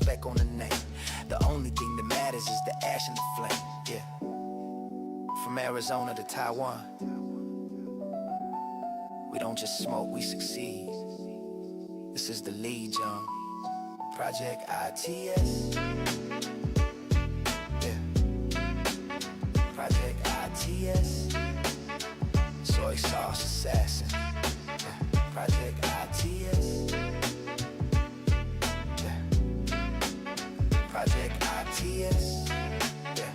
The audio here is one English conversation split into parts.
speck on the name. The only thing that matters is the ash and the flame, yeah. From Arizona to Taiwan, we don't just smoke, we succeed. This is the lead, John. Project ITS. Yeah. Project ITS. Soy sauce assassin. Yeah. Project ITS. Yeah. Project ITS. Yeah. Yeah.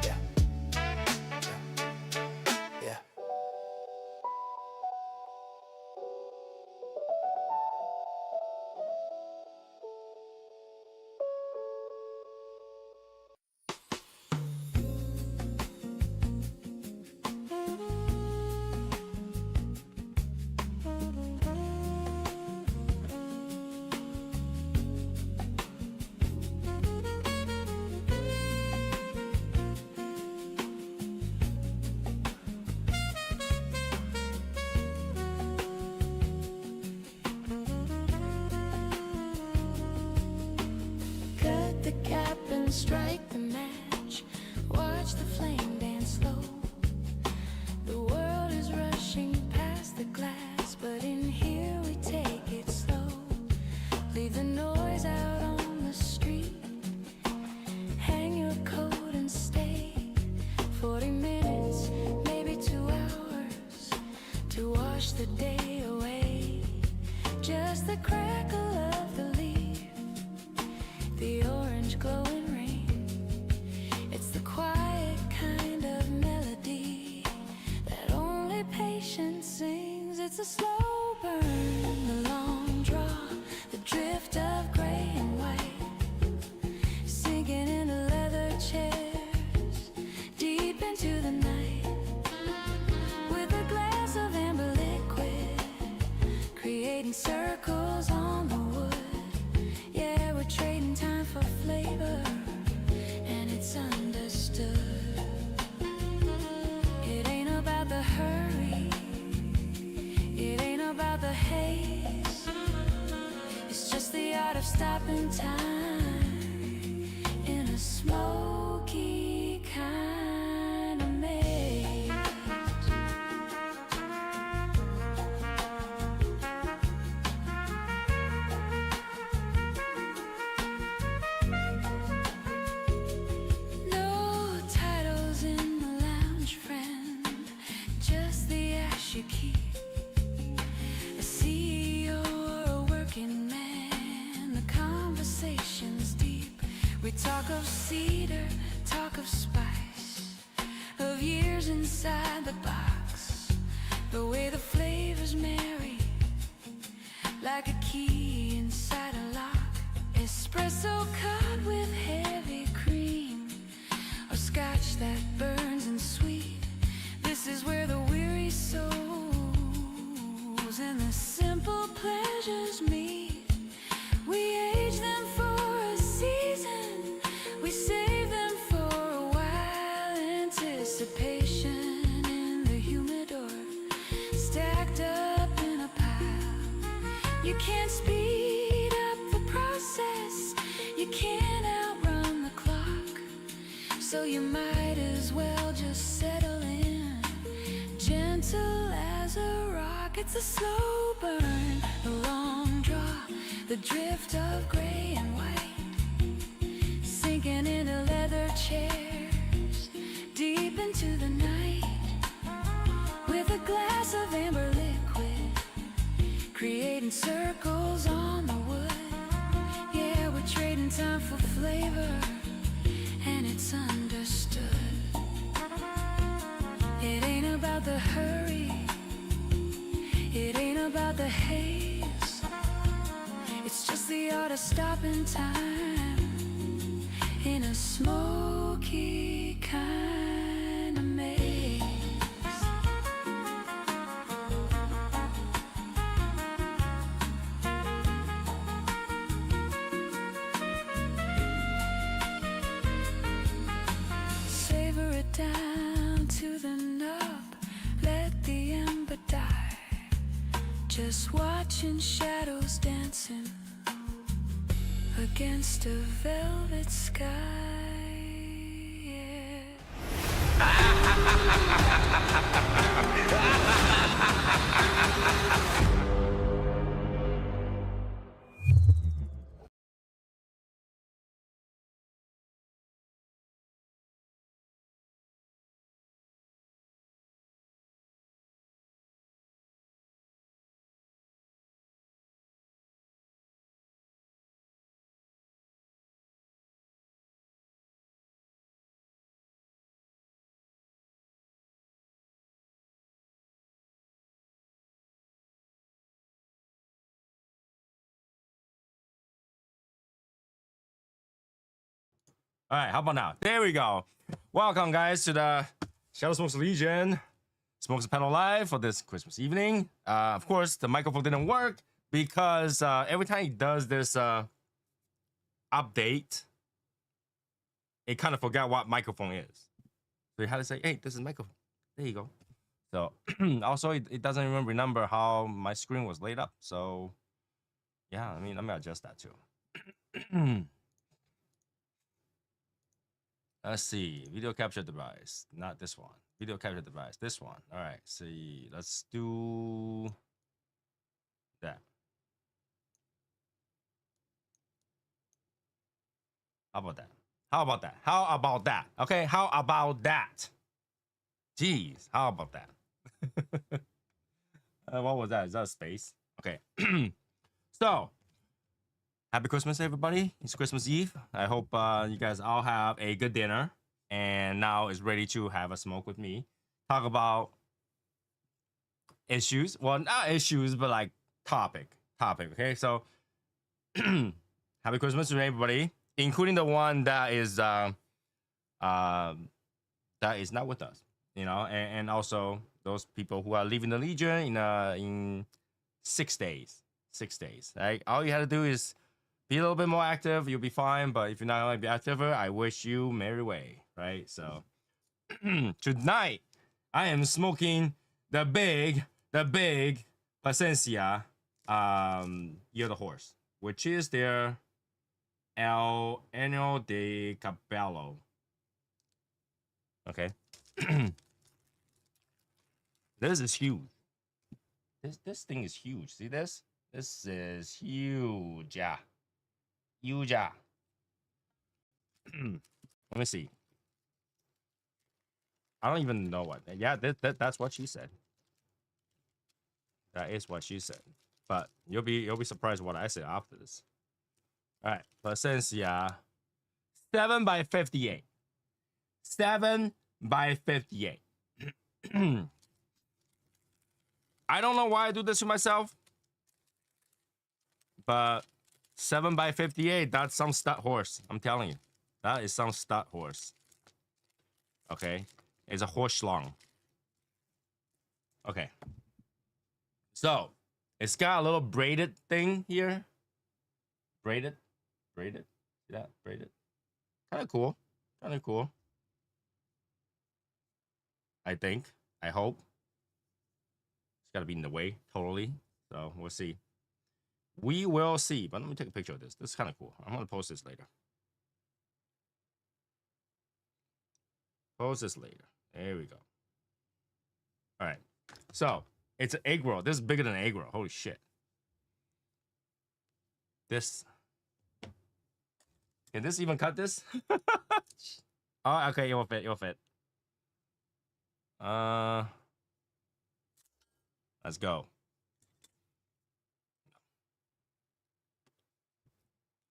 Yeah. Yeah. The cap and strike the match. Watch the flame dance slow. The world is rushing past the glass, but in here we take it slow. Leave the noise out on the street. Hang your coat and stay. 40 minutes, maybe 2 hours, to wash the day away. Just the crackle of the leaf, the orange glowing rain. It's the quiet kind of melody that only patience sings. It's a slow burn, the long draw, the drift of gray and white, sinking into leather chairs, deep into the night. With a glass of amber liquid, creating circles on the wood. Yeah, we're trading time for flavor, and it's understood. It ain't about the hurry, it ain't about the haste. It's just the art of stopping time in a smoky kind of maze. You keep a CEO or a working man, the conversation's deep. We talk of cedar, talk of spice, of years inside the box, the way the flavors marry, like a key inside a lock. Espresso cut with heavy cream, or scotch that burns and sweet. This is where the weary souls and the simple pleasures meet. We age them for a season, we save them for a while. Anticipation in the humidor, stacked up in a pile. You can't speed up the process, you can't outrun the clock. So you might as well just settle in, gentle as a rock. It's a slow burn, the long draw, the drift of gray and white, sinking into leather chairs, deep into the night. With a glass of amber liquid, creating circles on the wood. Yeah, we're trading time for flavor, and it's understood. It ain't about the hurry, it ain't about the haze. It's just the art of stopping time in a smoky kind of maze. Savor it down to the nub, let the ember die. Just watching shadows dancing against a velvet sky. Yeah. All right, how about now? There we go. Welcome, guys, to the Shadow Smokes Legion Smokes Panel Live for this Christmas evening. Of course, the microphone didn't work because every time he does this update, it kind of forgot what microphone is. So you had to say, hey, this is microphone. There you go. So also, it doesn't even remember how my screen was laid up. So yeah, I mean, I'm going to adjust that too. Let's see. Video capture device. Not this one. Video capture device. This one. All right. See. Let's do that. How about that? How about that? How about that? Okay. How about that? Jeez. How about that? What was that? Is that a space? Okay. So, happy Christmas, everybody. It's Christmas Eve. I hope you guys all have a good dinner and now is ready to have a smoke with me. Talk about issues. Well, not issues, but like topic. Okay. So, happy Christmas to everybody, including the one that is not with us, you know, and also those people who are leaving the Legion in 6 days. 6 days. Right? All you have to do is be a little bit more active. You'll be fine. But if you're not going to be active, I wish you merry way. Right? So tonight I am smoking the big Paciencia Year of the Horse, which is their El Año de Caballo. Okay. This is huge. This thing is huge. See this? This is huge. Yeah. Huge. Let me see. I don't even know what. Yeah, that's what she said. That is what she said. But you'll be surprised what I said after this. All right. Paciencia 7 by 58. 7 by 58. I don't know why I do this to myself, but 7 by 58, that's some stud horse. I'm telling you. That is some stud horse. Okay. It's a horse schlong. Okay. So, it's got a little braided thing here. Braided. See that? Braided. Kind of cool. I think. I hope. It's got to be in the way, totally. So, we'll see. We will see. But let me take a picture of this. This is kind of cool. I'm going to post this later. There we go. All right. So, it's an egg roll. This is bigger than an egg roll. Holy shit. This. Can this even cut this? Oh, okay. It will fit. Let's go.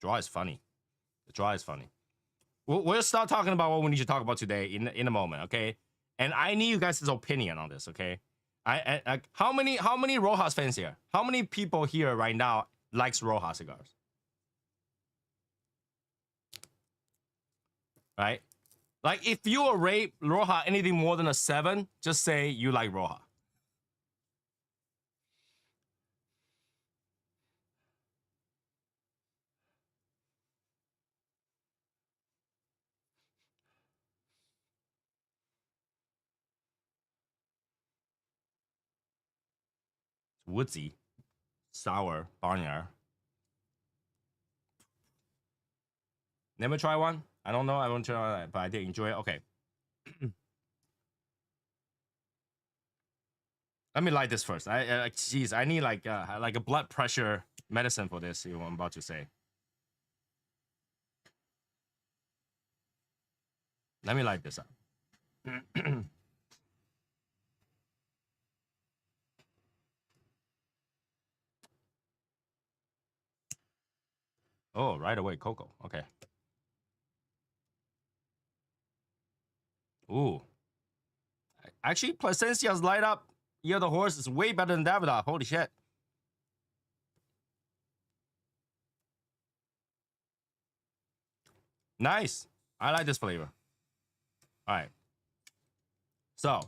Draw is funny. The draw is funny. We'll start talking about what we need to talk about today in a moment, okay? And I need you guys' opinion on this, okay? I how many Rojas fans here? How many people here right now likes Rojas cigars? Right? Like if you rate Roja anything more than a 7, just say you like Roja. Woodsy, sour, barnyard. Never try one. I don't know. I won't try it, but I did enjoy it. Okay. Let me light this first. Jeez, I need like a blood pressure medicine for this. You know what I'm about to say. Let me light this up. Oh, right away, cocoa. Okay. Ooh. Actually, Placencia's light up Year of the Horse is way better than Davidoff. Holy shit. Nice. I like this flavor. All right. So,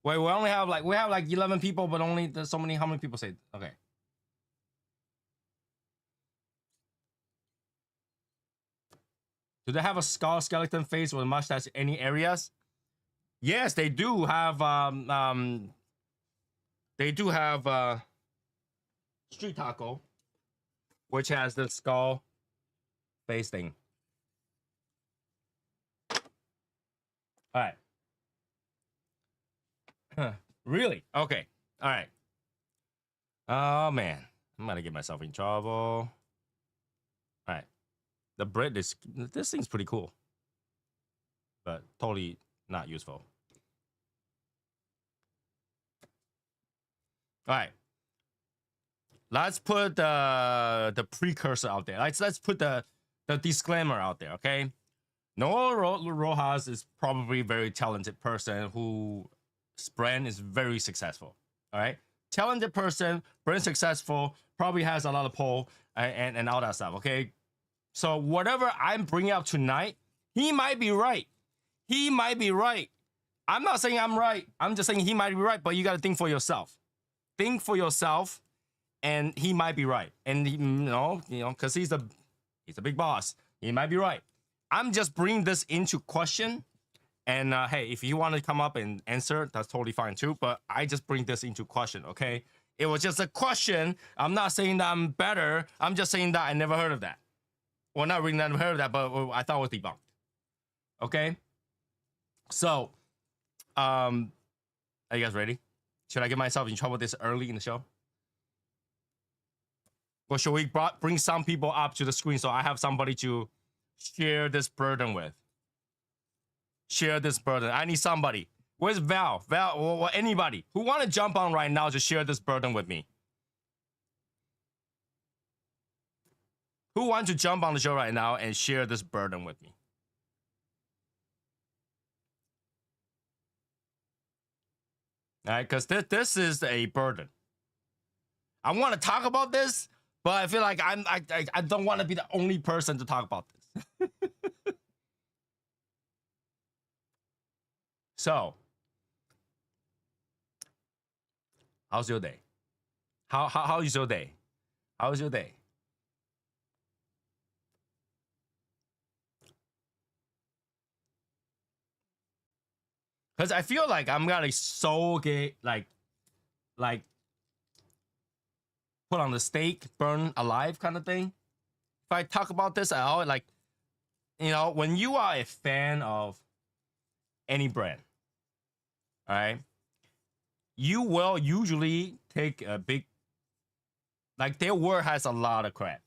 wait, we have like 11 people, but only there's so many. How many people say? Okay. Do they have a skull skeleton face with a mustache in any areas? Yes, they do have street taco, which has the skull face thing. All right. Huh. Really? Okay. All right. Oh man, I'm gonna get myself in trouble. All right. The bread is, this thing's pretty cool, but totally not useful. All right. Let's put the precursor out there. Let's put the disclaimer out there, okay? Noel Rojas is probably a very talented person whose brand is very successful. All right, talented person, brand successful, probably has a lot of pull and all that stuff. Okay, so whatever I'm bringing up tonight, he might be right. He might be right. I'm not saying I'm right. I'm just saying he might be right. But you got to think for yourself. Think for yourself, and he might be right. And you know, because he's a big boss. He might be right. I'm just bringing this into question, and hey, if you want to come up and answer, that's totally fine too. But I just bring this into question, okay? It was just a question. I'm not saying that I'm better. I'm just saying that I never heard of that. Well, not really never heard of that, but I thought it was debunked. Okay? So, are you guys ready? Should I get myself in trouble this early in the show? Or should we bring some people up to the screen so I have somebody to share this burden with? Share this burden. I need somebody. Where's Val? Val or anybody who want to jump on right now to share this burden with me? Who wants to jump on the show right now and share this burden with me? All right, because this is a burden. I want to talk about this, but I feel like I don't want to be the only person to talk about this. So, how's your day? How is your day? How's your day? Because I feel like I'm gonna so get like put on the stake, burn alive kind of thing. If I talk about this at all, like, you know, when you are a fan of any brand, all right, you will usually take a big, like their word has a lot of crap.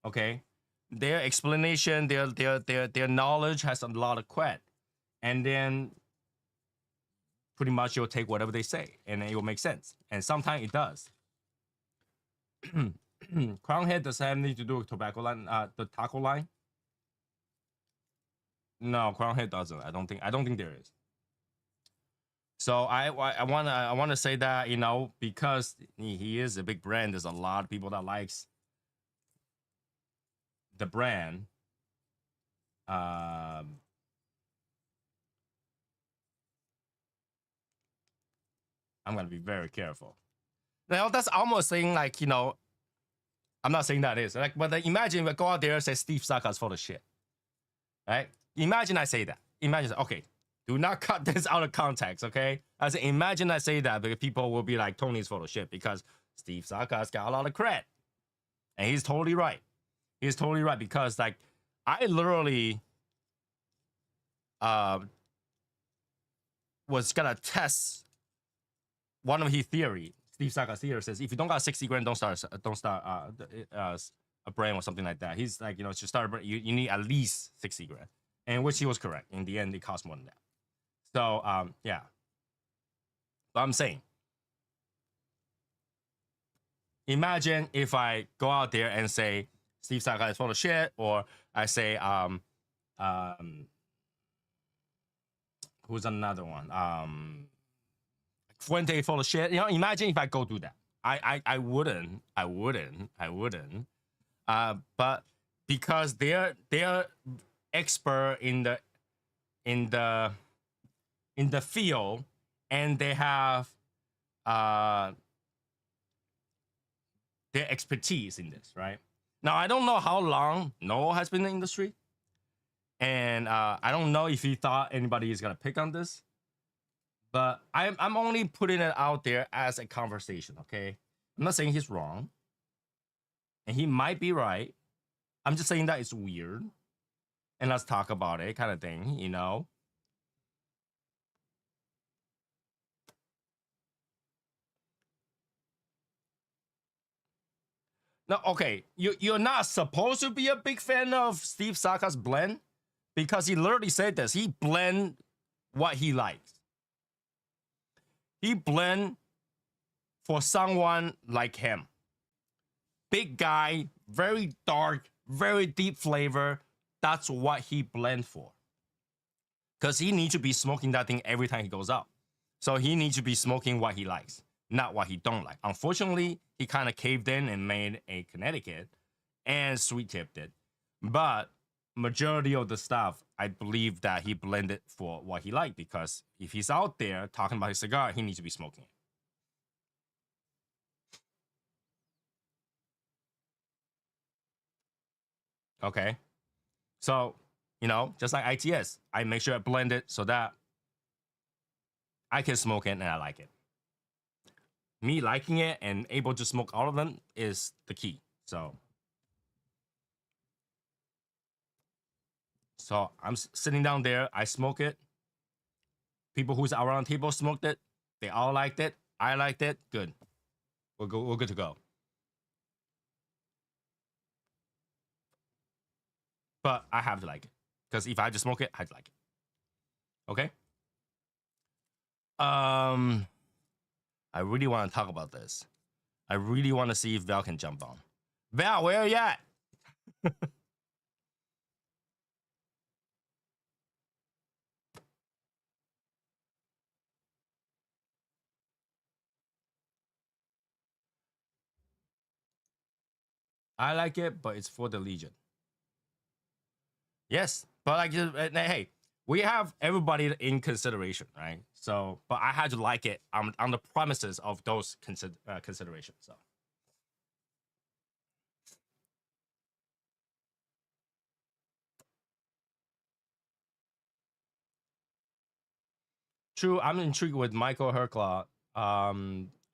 Okay, their explanation, their knowledge has a lot of crap, and then pretty much you'll take whatever they say, and it will make sense. And sometimes it does. Crown Head does have anything to do with tobacco line, the taco line? No, Crown Head doesn't. I don't think there is. So I wanna say that, you know, because he is a big brand, there's a lot of people that likes the brand. I'm gonna be very careful. Now that's almost saying like, you know, I'm not saying that is like, but imagine if I go out there and say Steve Saka's full of shit, right? Imagine I say that. Imagine, okay, do not cut this out of context, okay? I say, imagine I say that because people will be like, Tony's full of shit because Steve Saka's got a lot of cred, and he's totally right. He's totally right because like I literally uh was gonna test one of his theory. Steve Saka's theory says if you don't got 60 grand, don't start a brand or something like that. He's like, to start a brand, you need at least 60 grand. And which he was correct. In the end, it cost more than that. So yeah. But I'm saying, imagine if I go out there and say Steve Saka is full of shit, or I say who's another one? Fuente full of shit. Imagine if I go do that. I wouldn't. But because they're expert in the field, and they have their expertise in this, right? Now I don't know how long Noah has been in the industry, and I don't know if he thought anybody is gonna pick on this, but I'm only putting it out there as a conversation, okay? I'm not saying he's wrong, and he might be right. I'm just saying that it's weird, and let's talk about it, kind of thing, No, okay, you're not supposed to be a big fan of Steve Saka's blend because he literally said this. He blend what he likes. He blend for someone like him. Big guy, very dark, very deep flavor. That's what he blend for. Because he needs to be smoking that thing every time he goes out. So he needs to be smoking what he likes, not what he don't like. Unfortunately, he kind of caved in and made a Connecticut and sweet tipped it. But majority of the stuff, I believe that he blended for what he liked, because if he's out there talking about his cigar, he needs to be smoking it. Okay. So, just like ITS, I make sure I blend it so that I can smoke it and I like it. Me liking it and able to smoke all of them is the key. So I'm sitting down there, I smoke it. People who's around the table smoked it. They all liked it. I liked it. Good. We're good to go. But I have to like it, because if I just smoke it, I'd like it. Okay. I really want to talk about this. I really want to see if Val can jump on. Val, where are you at? I like it, but it's for the Legion. Yes, but like, hey, we have everybody in consideration, right? So, but I had to like it on the premises of those considerations. So, true. I'm intrigued with Michael Herclaw. I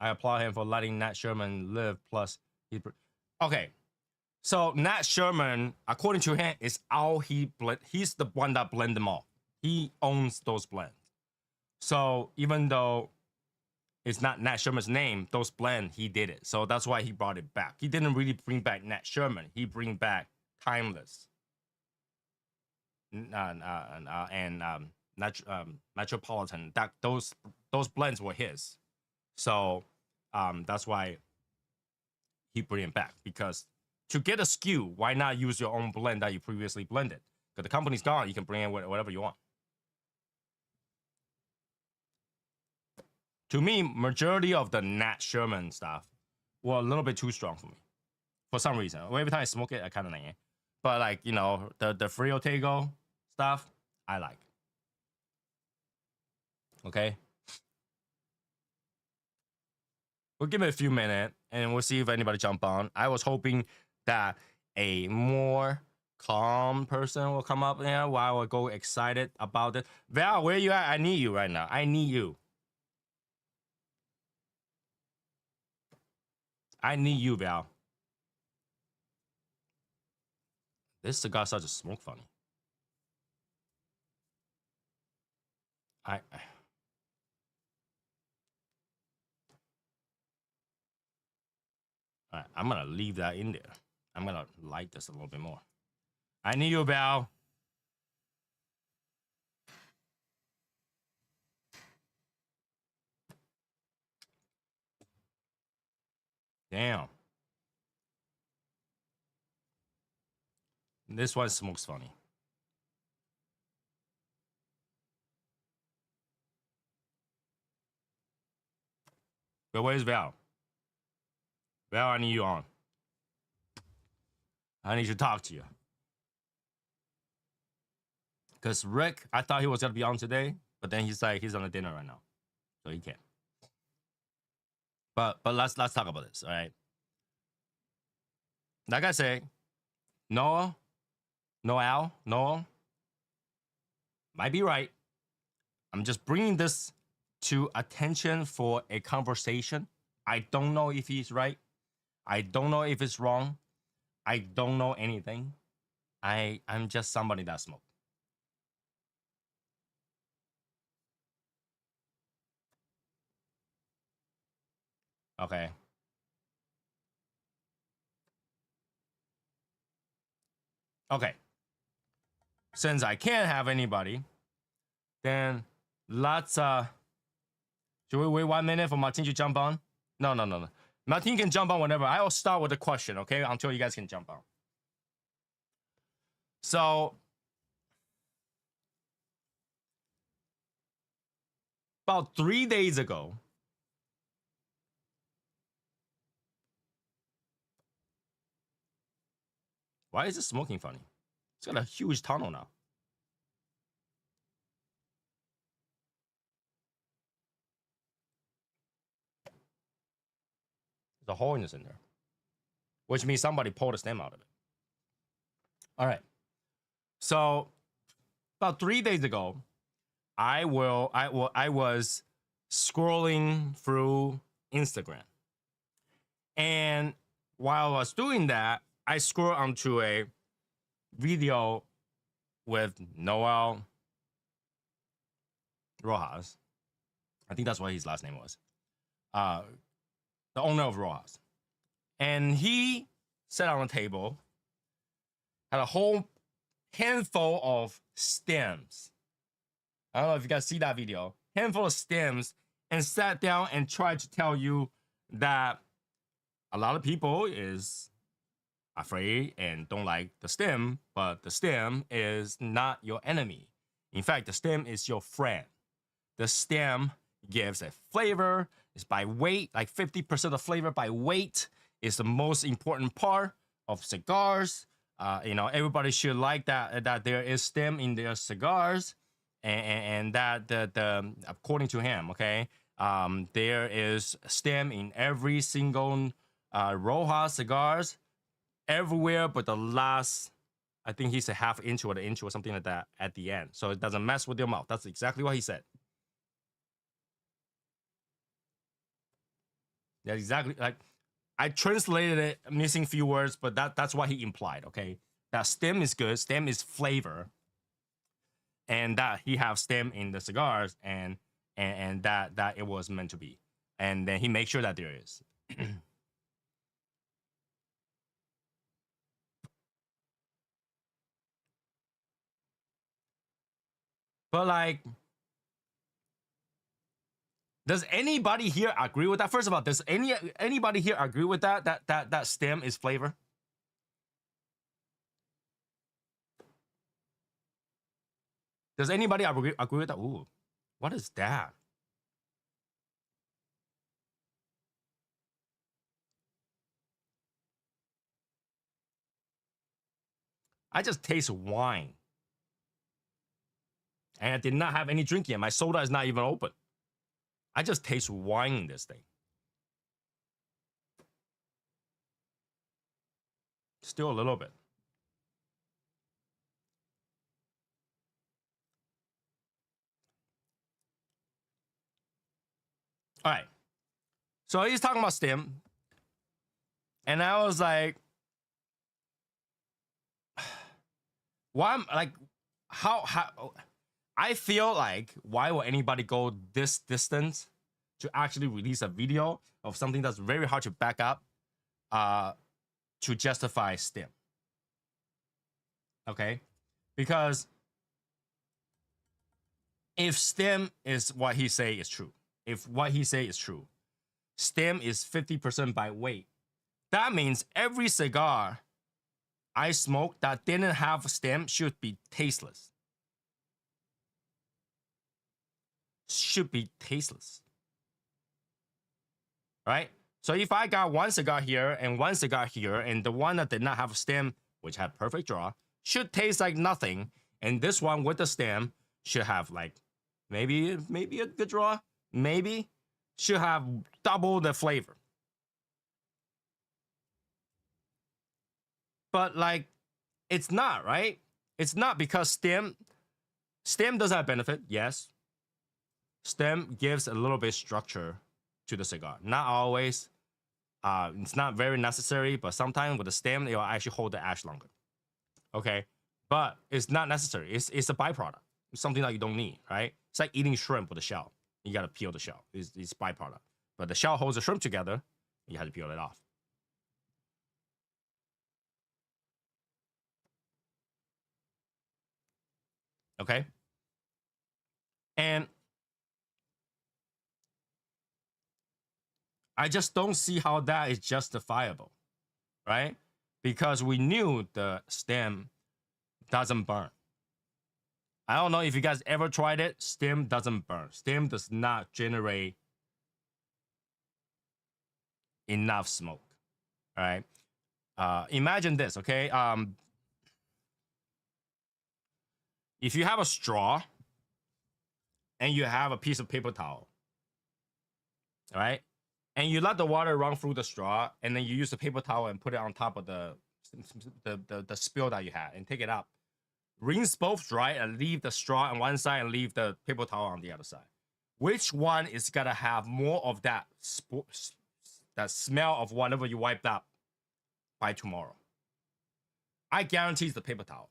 applaud him for letting Nat Sherman live. Plus, okay. So Nat Sherman, according to him, is all he blend. He's the one that blend them all. He owns those blends. So even though it's not Nat Sherman's name, those blend, he did it. So that's why he brought it back. He didn't really bring back Nat Sherman. He bring back Timeless and Metropolitan. That those blends were his. So that's why he bring it back, because to get a SKU, why not use your own blend that you previously blended? Because the company's gone, you can bring in whatever you want. To me, majority of the Nat Sherman stuff were a little bit too strong for me, for some reason. Every time I smoke it, I kind of like it. But like, the Frio Tego stuff, I like. Okay? We'll give it a few minutes, and we'll see if anybody jump on. I was hoping that a more calm person will come up there while I go excited about it. Val, where you at? I need you right now. I need you. I need you, Val. This cigar starts to smoke funny. All right, I'm gonna leave that in there. I'm gonna light this a little bit more. I need you about damn. This one smokes funny. But where's Val? Val, I need you on. I need to talk to you. Because Rick, I thought he was gonna be on today, but then he's like he's on a dinner right now, so he can't. But let's talk about this, all right? Like I say, Noah might be right. I'm just bringing this to attention for a conversation. I don't know if he's right. I don't know if it's wrong. I don't know anything. I'm just somebody that smokes. Okay. Okay. Since I can't have anybody, then let's should we wait 1 minute for Martin to jump on? No. Martin can jump on whenever. I will start with a question, okay? Until you guys can jump on. So about 3 days ago, why is it smoking funny? It's got a huge tunnel now. There's a hole in the center, which means somebody pulled the stem out of it. All right. So about 3 days ago, I was scrolling through Instagram, and while I was doing that, I scrolled onto a video with Noel Rojas. I think that's what his last name was. The owner of Rojas. And he sat on a table, had a whole handful of stems. I don't know if you guys see that video. Handful of stems, and sat down and tried to tell you that a lot of people is afraid and don't like the stem, but the stem is not your enemy. In fact, the stem is your friend. The stem gives a flavor. It's by weight, like 50% of flavor by weight is the most important part of cigars. Everybody should like that there is stem in their cigars, and that the according to him, okay, there is stem in every single Rojas cigars everywhere, but the last, I think he said half inch or an inch or something like that at the end, so it doesn't mess with your mouth. That's exactly what he said. That's exactly, like, I translated it missing few words, but that's what he implied. Okay, that stem is good, stem is flavor, and that he have stem in the cigars, and that it was meant to be, and then he makes sure that there is. But like, does anybody here agree with that? First of all, does anybody here agree with that stem is flavor? Does anybody agree with that? Ooh, what is that? I just taste wine. And I did not have any drink yet. My soda is not even open. I just taste wine in this thing. Still a little bit. All right. So he's talking about stem. And I was like, why I'm like, how I feel like why would anybody go this distance to actually release a video of something that's very hard to back up, to justify STEM? Okay, because if STEM is what he say is true, if what he say is true, STEM is 50% by weight. That means every cigar I smoke that didn't have STEM should be tasteless. Should be tasteless. Right? So if I got one cigar here and one cigar here, and the one that did not have a stem, which had perfect draw, should taste like nothing, and this one with the stem should have like maybe a good draw, maybe should have double the flavor. But like, it's not, right? It's not, because stem does have benefit, yes. Stem gives a little bit structure to the cigar. Not always. It's not very necessary, but sometimes with the stem, it will actually hold the ash longer. Okay, but it's not necessary. It's a byproduct. It's something that you don't need, right? It's like eating shrimp with the shell. You gotta peel the shell. It's byproduct. But the shell holds the shrimp together. You have to peel it off. Okay, and I just don't see how that is justifiable, right? Because we knew the stem doesn't burn. I don't know if you guys ever tried it. Stem doesn't burn. Stem does not generate enough smoke. All right. Imagine this, okay? If you have a straw and you have a piece of paper towel, all right, and you let the water run through the straw, and then you use the paper towel and put it on top of the spill that you had, and take it up. Rinse both dry and leave the straw on one side and leave the paper towel on the other side. Which one is gonna have more of that smell of whatever you wiped up by tomorrow? I guarantee it's the paper towel,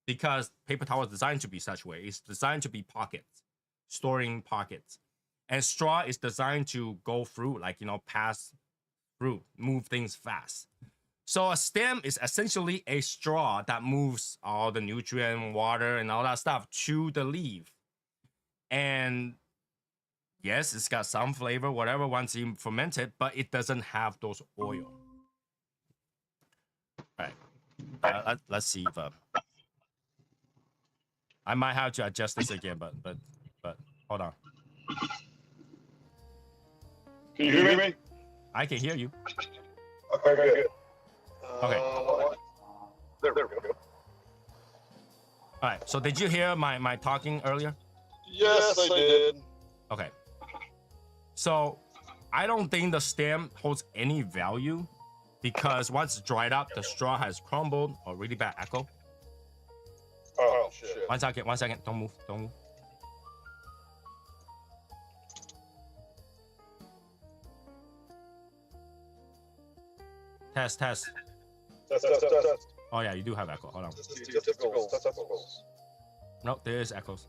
because paper towel is designed to be such a way. It's designed to be pockets, storing pockets, and straw is designed to go through, like, pass through, move things fast. So a stem is essentially a straw that moves all the nutrient, water, and all that stuff to the leaf. And yes, it's got some flavor, whatever, once you ferment it, but it doesn't have those oil. All right. Let's see if I might have to adjust this again, but hold on. Can you hear me? I can hear you. Okay, good. Okay. There we go. All right. So did you hear my talking earlier? Yes, I did. Okay. So I don't think the stem holds any value, because once it's dried up, the straw has crumbled, or really bad echo. Oh, shit. 1 second. 1 second. Don't move. Don't move. Test. Test. Oh yeah, you do have echo. Hold on. Testicles. No, there is echoes.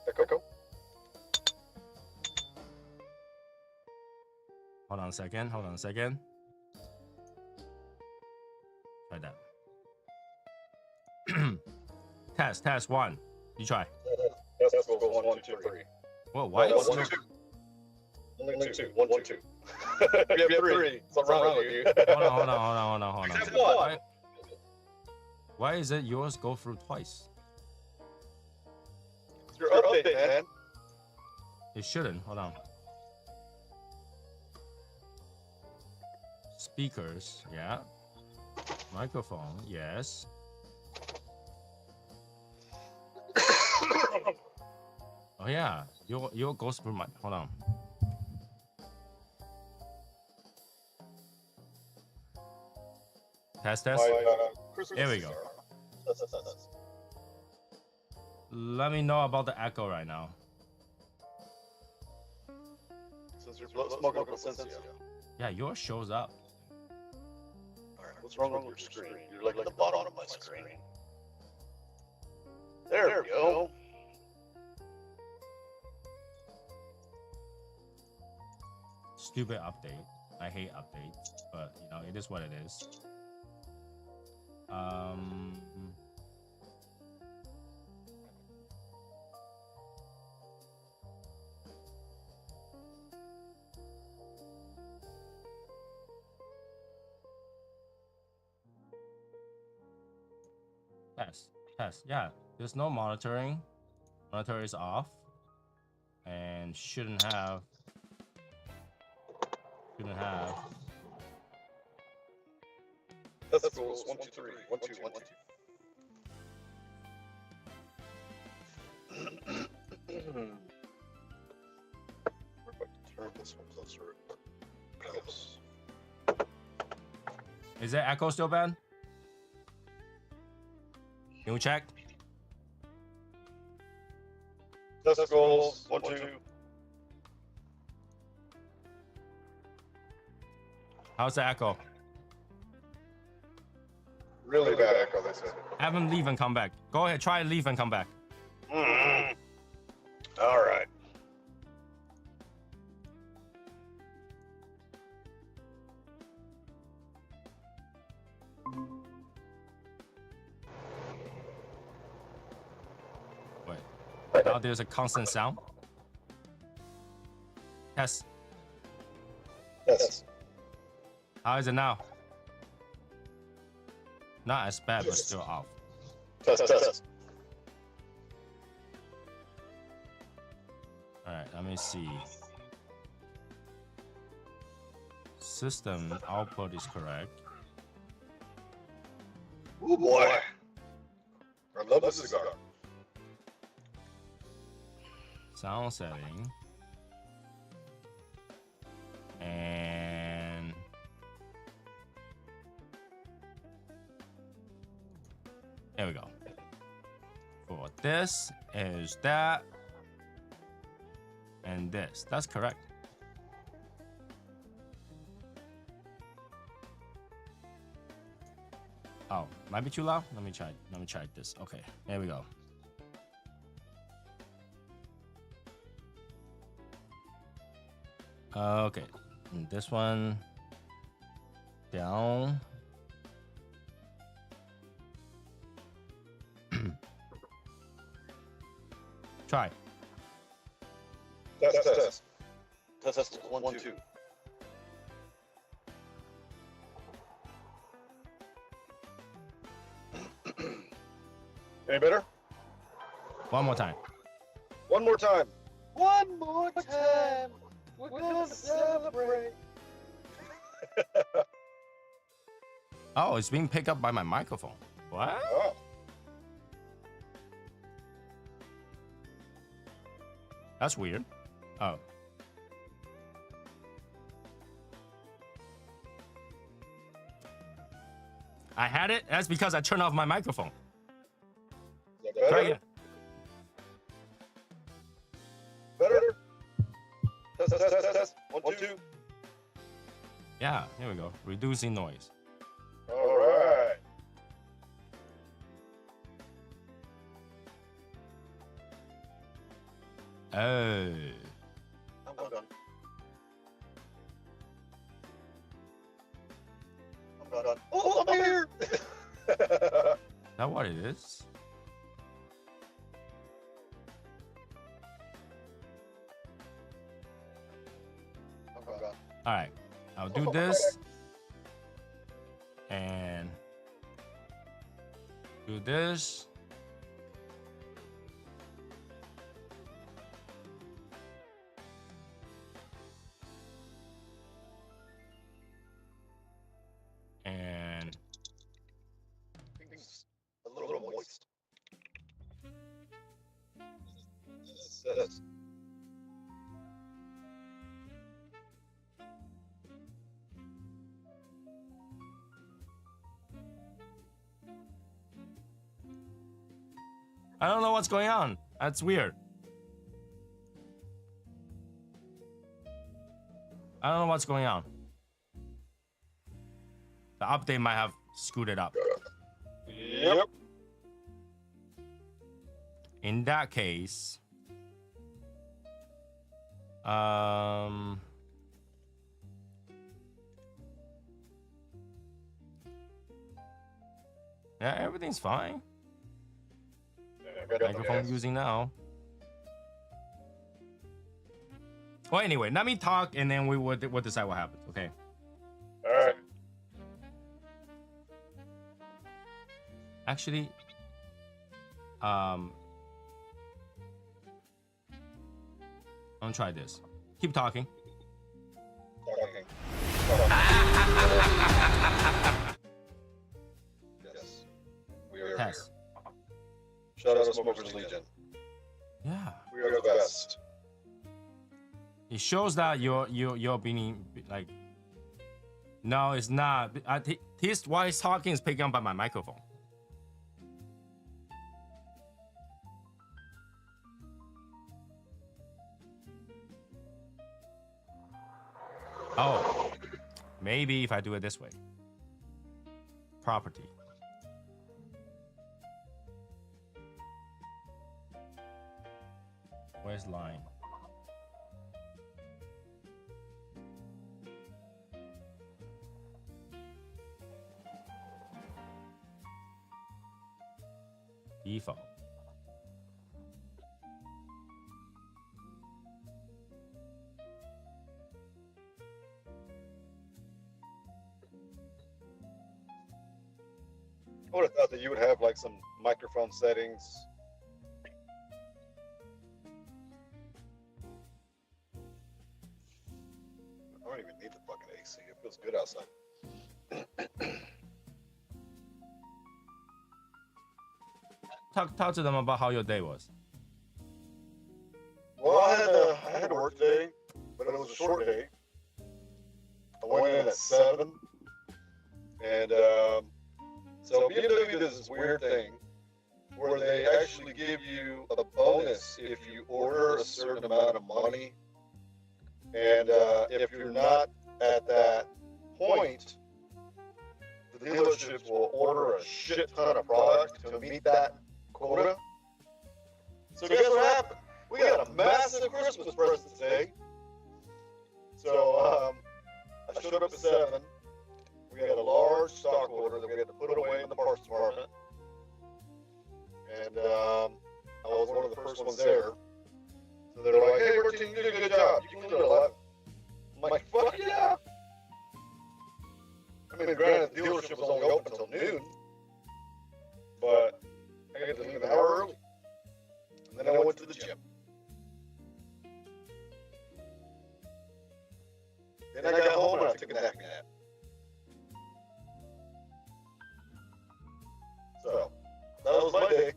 Echo. Hold on a second. Try that. Test 1. You try. Testicles. 1, 2, 3. Whoa, why is One, two. Only 2. 1, 2. We have 3. What's wrong with you? Hold on. Except one. Why is it yours go through twice? It's your update, man. It shouldn't. Hold on. Speakers, yeah. Microphone, yes. Oh yeah, your goes through my. Hold on. Test. There we go. Let me know about the echo right now. Since you're smoking up Essentia. Yeah, yours shows up. Alright, what's wrong with your screen? You're like at the bottom of my screen. There we go. Stupid update. I hate updates, but you know, it is what it is. Test. Yeah, there's no monitoring. Monitor is off, and shouldn't have. That's goals. 1, 2, 3. 1, 2, 1, 2. Turn this one closer. Close. Is that echo still bad? Can we check? That's goals. 1, 2. How's the echo? Really bad echo, they said. Have him leave and come back. Go ahead, try leave and come back. Mm. All right. Wait. Now there's a constant sound. Yes. Yes. How is it now? Not as bad, but still off. Test. All right, let me see. System output is correct. Oh boy. I love this cigar. Sound setting. And there we go. For this is that. And this. That's correct. Oh, might be too loud. Let me try this. Okay, there we go. Okay, and this one down. Try. Test. 1, 2. Any better? One more time. One more time. One more time. We're gonna celebrate. Oh, it's being picked up by my microphone. What? Oh. That's weird. Oh. I had it. That's because I turned off my microphone. Try again. Better. Test. 1, 2. Yeah, here we go. Reducing noise. All right. Oh. I'm done. Oh, I'm here. Is that what it is? I'm done. All right. I'll do this. And do this. And A little moist. Yes. I don't know what's going on. That's weird. I don't know what's going on. The update might have screwed it up. Yep. In that case, yeah, everything's fine. Microphone using now. Well, anyway, let me talk, and then we'll decide what happens. Okay. All right. Actually, I'm gonna try this. Keep talking. Talking. Yes. We are Test. here. Shadow Smokers Legion. Yeah. We are the best. It shows that you're being like. No, it's not. His while he's talking is picking up by my microphone. Oh, maybe if I do it this way. Property. Where's line? Default. I would have thought that you would have like some microphone settings. I don't even need the fucking AC. It feels good outside. Talk to them about how your day was. Well, I had a work day, but it was a short day. I went in at 7, and so BMW does this weird thing where they actually give you a bonus if you order a certain amount of money, and if you're not at that point, the dealerships will order a shit ton of product to meet that quota. So guess what happened? We got a massive Christmas present today. So I showed up at 7. We had a large stock order that we had to put away in the parts department. And I was one of the first ones there. So they're like, hey, Bertie, you did a good job. You cleaned it alive. I'm like, fuck yeah. I mean, granted, the dealership was only open until noon. But I got to leave an hour early. And then I went to the gym. Then I got home and I took a nap. So, that was my day.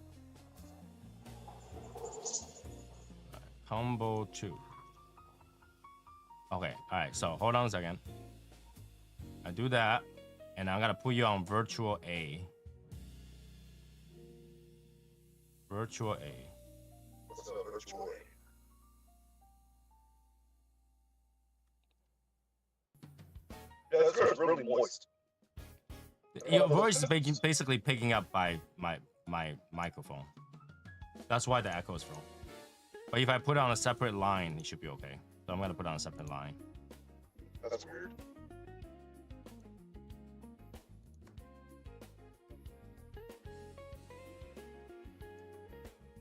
Combo 2. Okay, alright, so hold on a second. I do that, and I'm gonna put you on virtual A. Virtual A. What's up, virtual A? Yeah, this girl's really moist. Your voice is basically picking up by my microphone. That's why the echo is from. But if I put it on a separate line, it should be okay. So I'm gonna put it on a separate line. That's weird.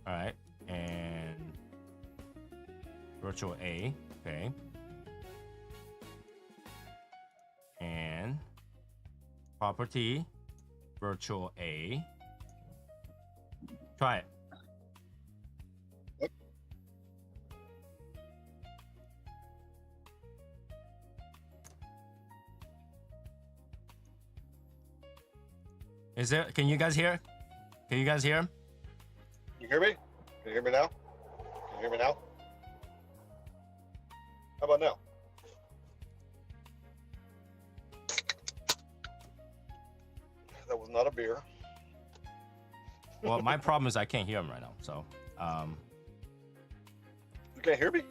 All right, and virtual A, okay, and property, virtual A. Try it. What? Is there? Can you guys hear? Can you guys hear? You hear me? Can you hear me now? Can you hear me now? How about now? That was not a beer. Well, my problem is I can't hear him right now. So, You can't hear me?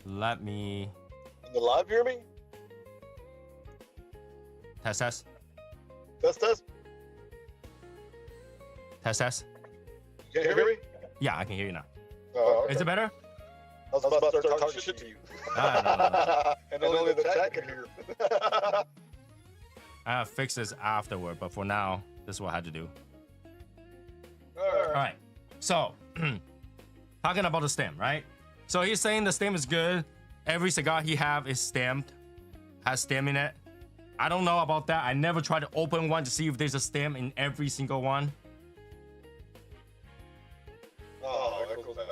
Let me Can the live hear me? test. Test. Can you hear me? Yeah, I can hear you now. Oh, okay. Is it better? I was about to start talking shit to you. No. And only the chat can hear. I'll fix this afterward, but for now, this is what I had to do. All All right. So, talking about the stem, right? So he's saying the stem is good. Every cigar he have is stamped, has stem in it. I don't know about that. I never tried to open one to see if there's a stem in every single one. Oh, that goes back.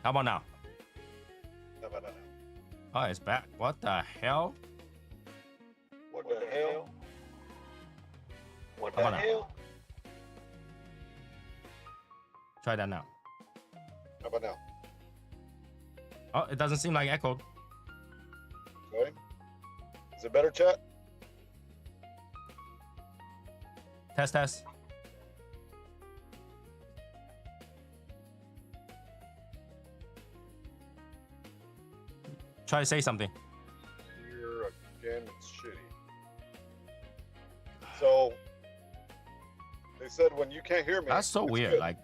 How about now? No. Oh, it's back. What the hell? What the hell? What How the about now? hell? Try that now. How about now? Oh, it doesn't seem like echoed. Okay. Is it better, chat? Test. Try to say something. Here again, it's shitty. So, they said when you can't hear me. That's so it's weird. good. Like,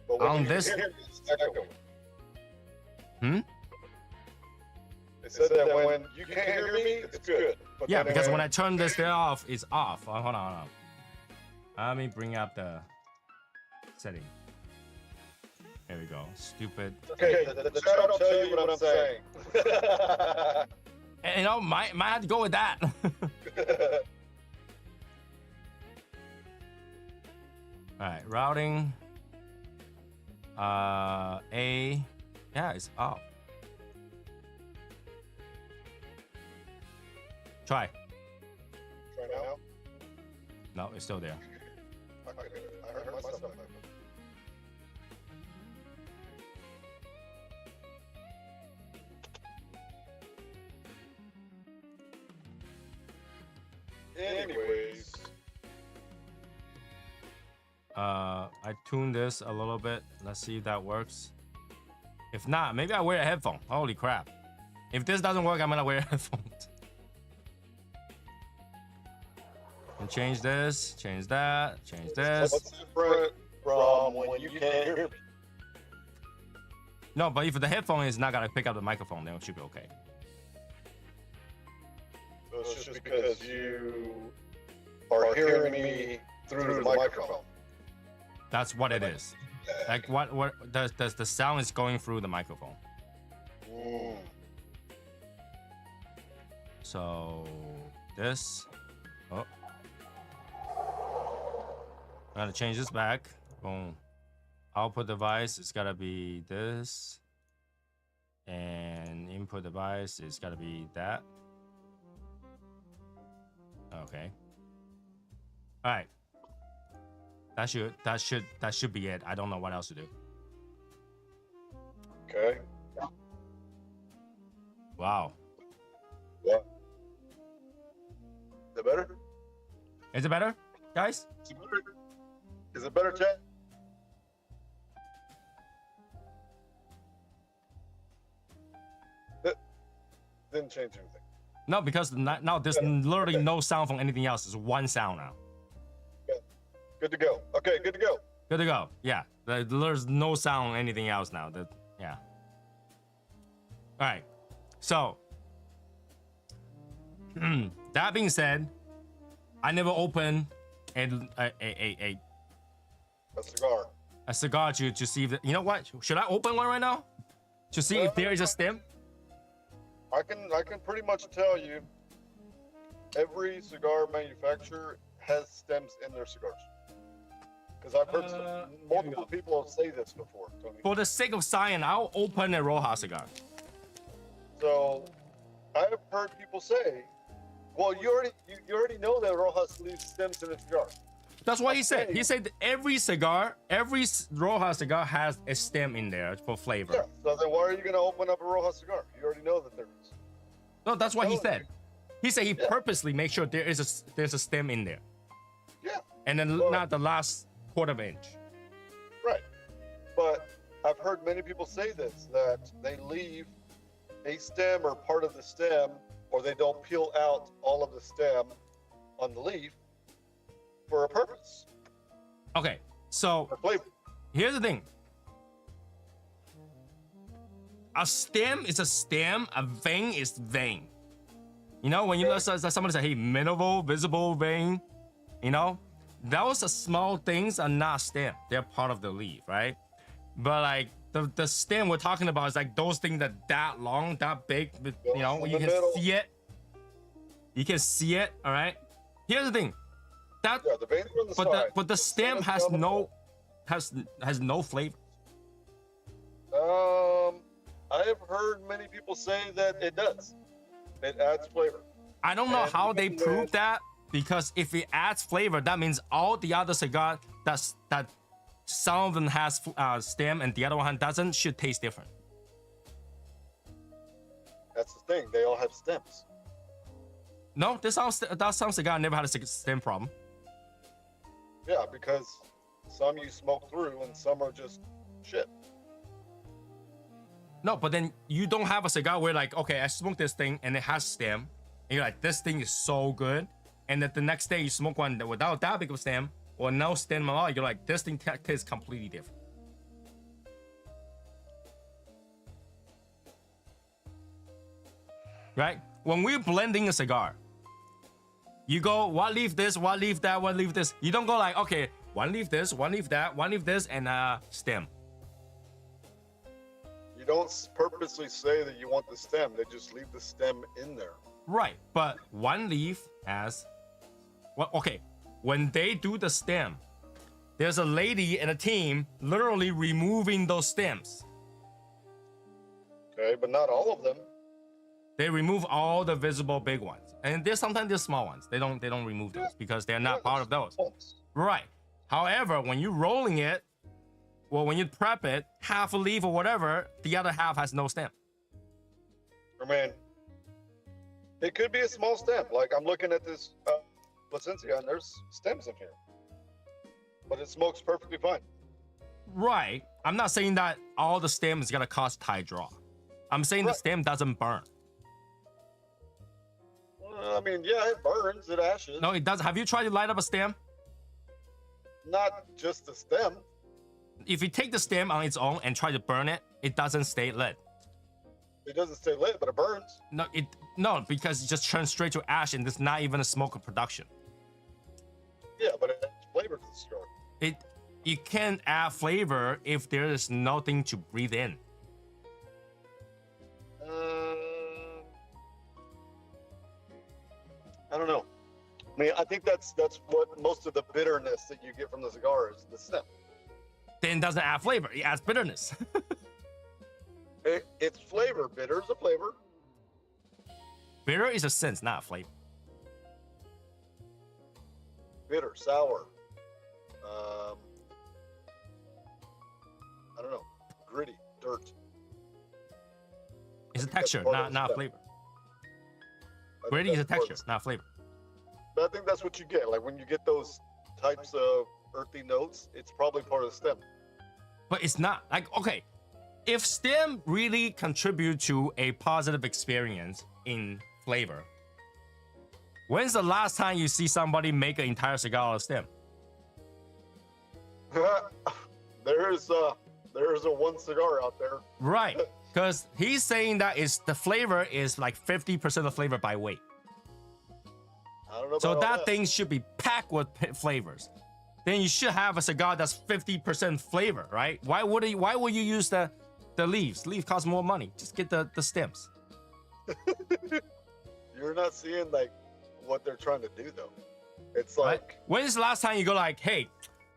But when on you this- can hear me, it's echoing. hmm? They said that when you can't hear me, it's good. But Yeah, then because when I turn this thing off, it's off. Oh, hold on. Let me bring up the setting. There we go. Stupid. Okay, the chat will tell you what I'm saying. And, you know, might have to go with that. All right, routing. A. Yeah, it's off. Try. Try now. No, it's still there. I heard myself. Anyways, I tuned this a little bit. Let's see if that works. If not, maybe I wear a headphone. Holy crap. If this doesn't work, I'm gonna wear headphones. And change this, change that, change this. what's different from when you can't hear me? No, but if the headphone is not gonna pick up the microphone, then it should be okay. So it's just because you are hearing me through the microphone. That's what it is. Like what the sound is going through the microphone. Mm. So this. Oh. I'm gonna change this back. Boom. Output device is gotta be this. And input device is gotta be that. Okay. Alright. That should be it. I don't know what else to do. Okay. Wow. What? Is it better? Is it better, guys? Is it better? Is it better, chat? Didn't change anything. No, because now there's literally no sound from anything else. It's one sound now. Good to go. Okay, good to go. Good to go. Yeah. There's no sound on anything else now. Yeah. All right. So, that being said, I never opened a cigar. A cigar to see if you know what? Should I open one right now to see if there is a stem? I can pretty much tell you every cigar manufacturer has stems in their cigars. Because I've heard multiple people say this before, Tony. For the sake of science, I'll open a Roja cigar. So I've heard people say, well, you already know that Rojas leaves stems in a cigar. That's what he said. He said every cigar, every Roja cigar has a stem in there for flavor. Yeah. So then why are you going to open up a Rojas cigar? You already know that there is. No, that's what he said. He said he purposely makes sure there's a stem in there. Yeah, and then Well- not the last quarter of an inch. right. But I've heard many people say this, that they leave a stem or part of the stem, or they don't peel out all of the stem on the leaf for a purpose, Okay, so for flavor. here's the thing. A stem is a stem. A vein is vein. You know, when you somebody say, "Hey, minimal, visible vein," you know, those are small things are not stem. They're part of the leaf, right? But like the stem we're talking about is like those things that long, that big. You know, in you the can middle. see it. You can see it. All right. Here's the thing. That Yeah, the veins are on the side. but the stem has on the no has no flavor. I have heard many people say that it does. It adds flavor. I don't know And how they because prove that, because if it adds flavor, that means all the other cigar that some of them has stem and the other one doesn't should taste different. That's the thing. They all have stems. No, that some cigar never had a stem problem. Yeah, because some you smoke through and some are just shit. No, but then you don't have a cigar where like, okay, I smoked this thing and it has stem, and you're like, this thing is so good, and then the next day you smoke one without that big of a stem or no stem at all, you're like, this thing tastes completely different. Right? When we're blending a cigar, you go, what leaf this, what leaf that, what leaf this. You don't go like, okay, one leaf this, one leaf that, one leaf this, and stem. You don't purposely say that you want the stem. They just leave the stem in there. Right, but one leaf has, well, okay, when they do the stem, there's a lady and a team literally removing those stems. Okay, but not all of them. They remove all the visible big ones, and sometimes there's small ones. They don't remove those because they're not part of those. Right. However, when you're rolling it, well, when you prep it, half a leaf or whatever, the other half has no stem. I mean, it could be a small stem. Like I'm looking at this Placencia, and there's stems in here, but it smokes perfectly fine. Right. I'm not saying that all the stem is gonna cause tie draw. I'm saying the Right. stem doesn't burn. I mean, yeah, it burns, it ashes. No, it doesn't. Have you tried to light up a stem? Not just the stem. If you take the stem on its own and try to burn it, it doesn't stay lit. It doesn't stay lit, but it burns. No, because it just turns straight to ash and there's not even a smoke production. Yeah, but it adds flavor to the cigar. You can't add flavor if there is nothing to breathe in. I don't know. I mean, I think that's what most of the bitterness that you get from the cigar is the stem. Then it doesn't add flavor. It adds bitterness. It's flavor. Bitter is a flavor. Bitter is a sense, not a flavor. Bitter, sour. I don't know. Gritty, dirt. It's a think that's texture, part of not the a flavor. I think Gritty is a that's part of texture, the- not a flavor. But I think that's what you get. Like when you get those types of earthy notes, it's probably part of the stem. But it's not. Like, okay, if stem really contribute to a positive experience in flavor, when's the last time you see somebody make an entire cigar out of stem? There's a one cigar out there. Right. Because he's saying that is the flavor is like 50% of flavor by weight. I don't know. So about all that thing should be packed with flavors. Then you should have a cigar that's 50% flavor, right? Why would you use the leaves? Leaf costs more money. Just get the stems. You're not seeing like what they're trying to do though. It's Right? like When's the last time you go like, hey,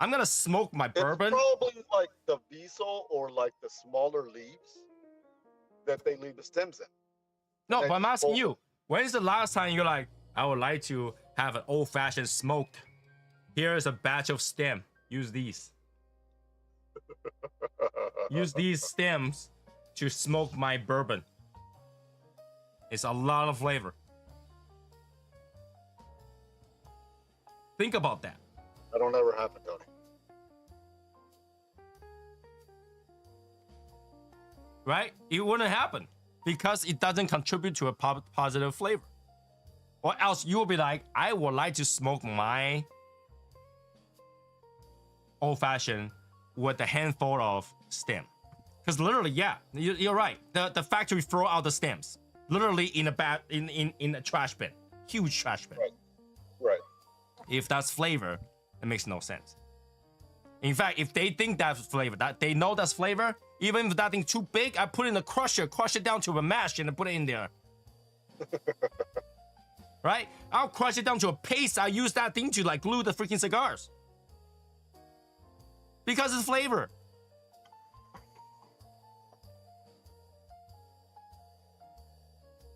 I'm gonna smoke my bourbon? it's probably like the Diesel or like the smaller leaves that they leave the stems in. No, and but I'm then asking fold you, when's the last time you're like, I would like to have an old-fashioned smoked. Here is a batch of stem. Use these. Use these stems to smoke my bourbon. It's a lot of flavor. Think about that. That don't ever happen, Tony. Right? It wouldn't happen because it doesn't contribute to a positive flavor. Or else you will be like, I would like to smoke my old-fashioned with a handful of stem. Because literally, yeah, you're right. The factory throw out the stems. Literally in a trash bin. Huge trash bin. Right. Right. If that's flavor, it makes no sense. In fact, if they think that's flavor, that they know that's flavor, even if that thing's too big, I put it in the crusher, crush it down to a mash, and put it in there. Right? I'll crush it down to a paste. I use that thing to like glue the freaking cigars. Because it's flavor.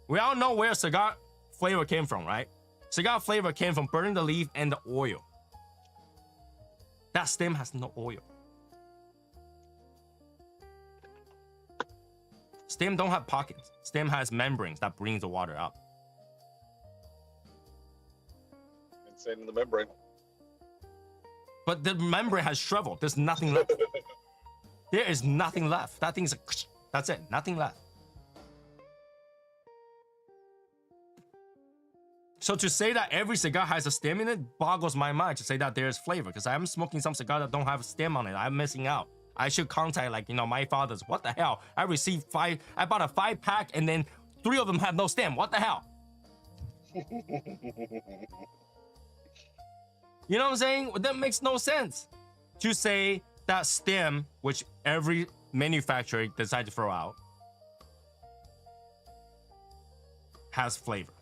We all know where cigar flavor came from, right? Cigar flavor came from burning the leaf and the oil. That stem has no oil. Stem don't have pockets. Stem has membranes that brings the water up. Insane in the membrane. But the membrane has shriveled. There's nothing left. There is nothing left. That thing's that's it. Nothing left. So to say that every cigar has a stem in it boggles my mind to say that there's flavor, because I'm smoking some cigar that don't have a stem on it. I'm missing out. I should contact my father's. What the hell? I received 5. I bought a 5-pack and then 3 of them have no stem. What the hell? You know what I'm saying? That makes no sense. To say that stem, which every manufacturer decides to throw out, has flavor.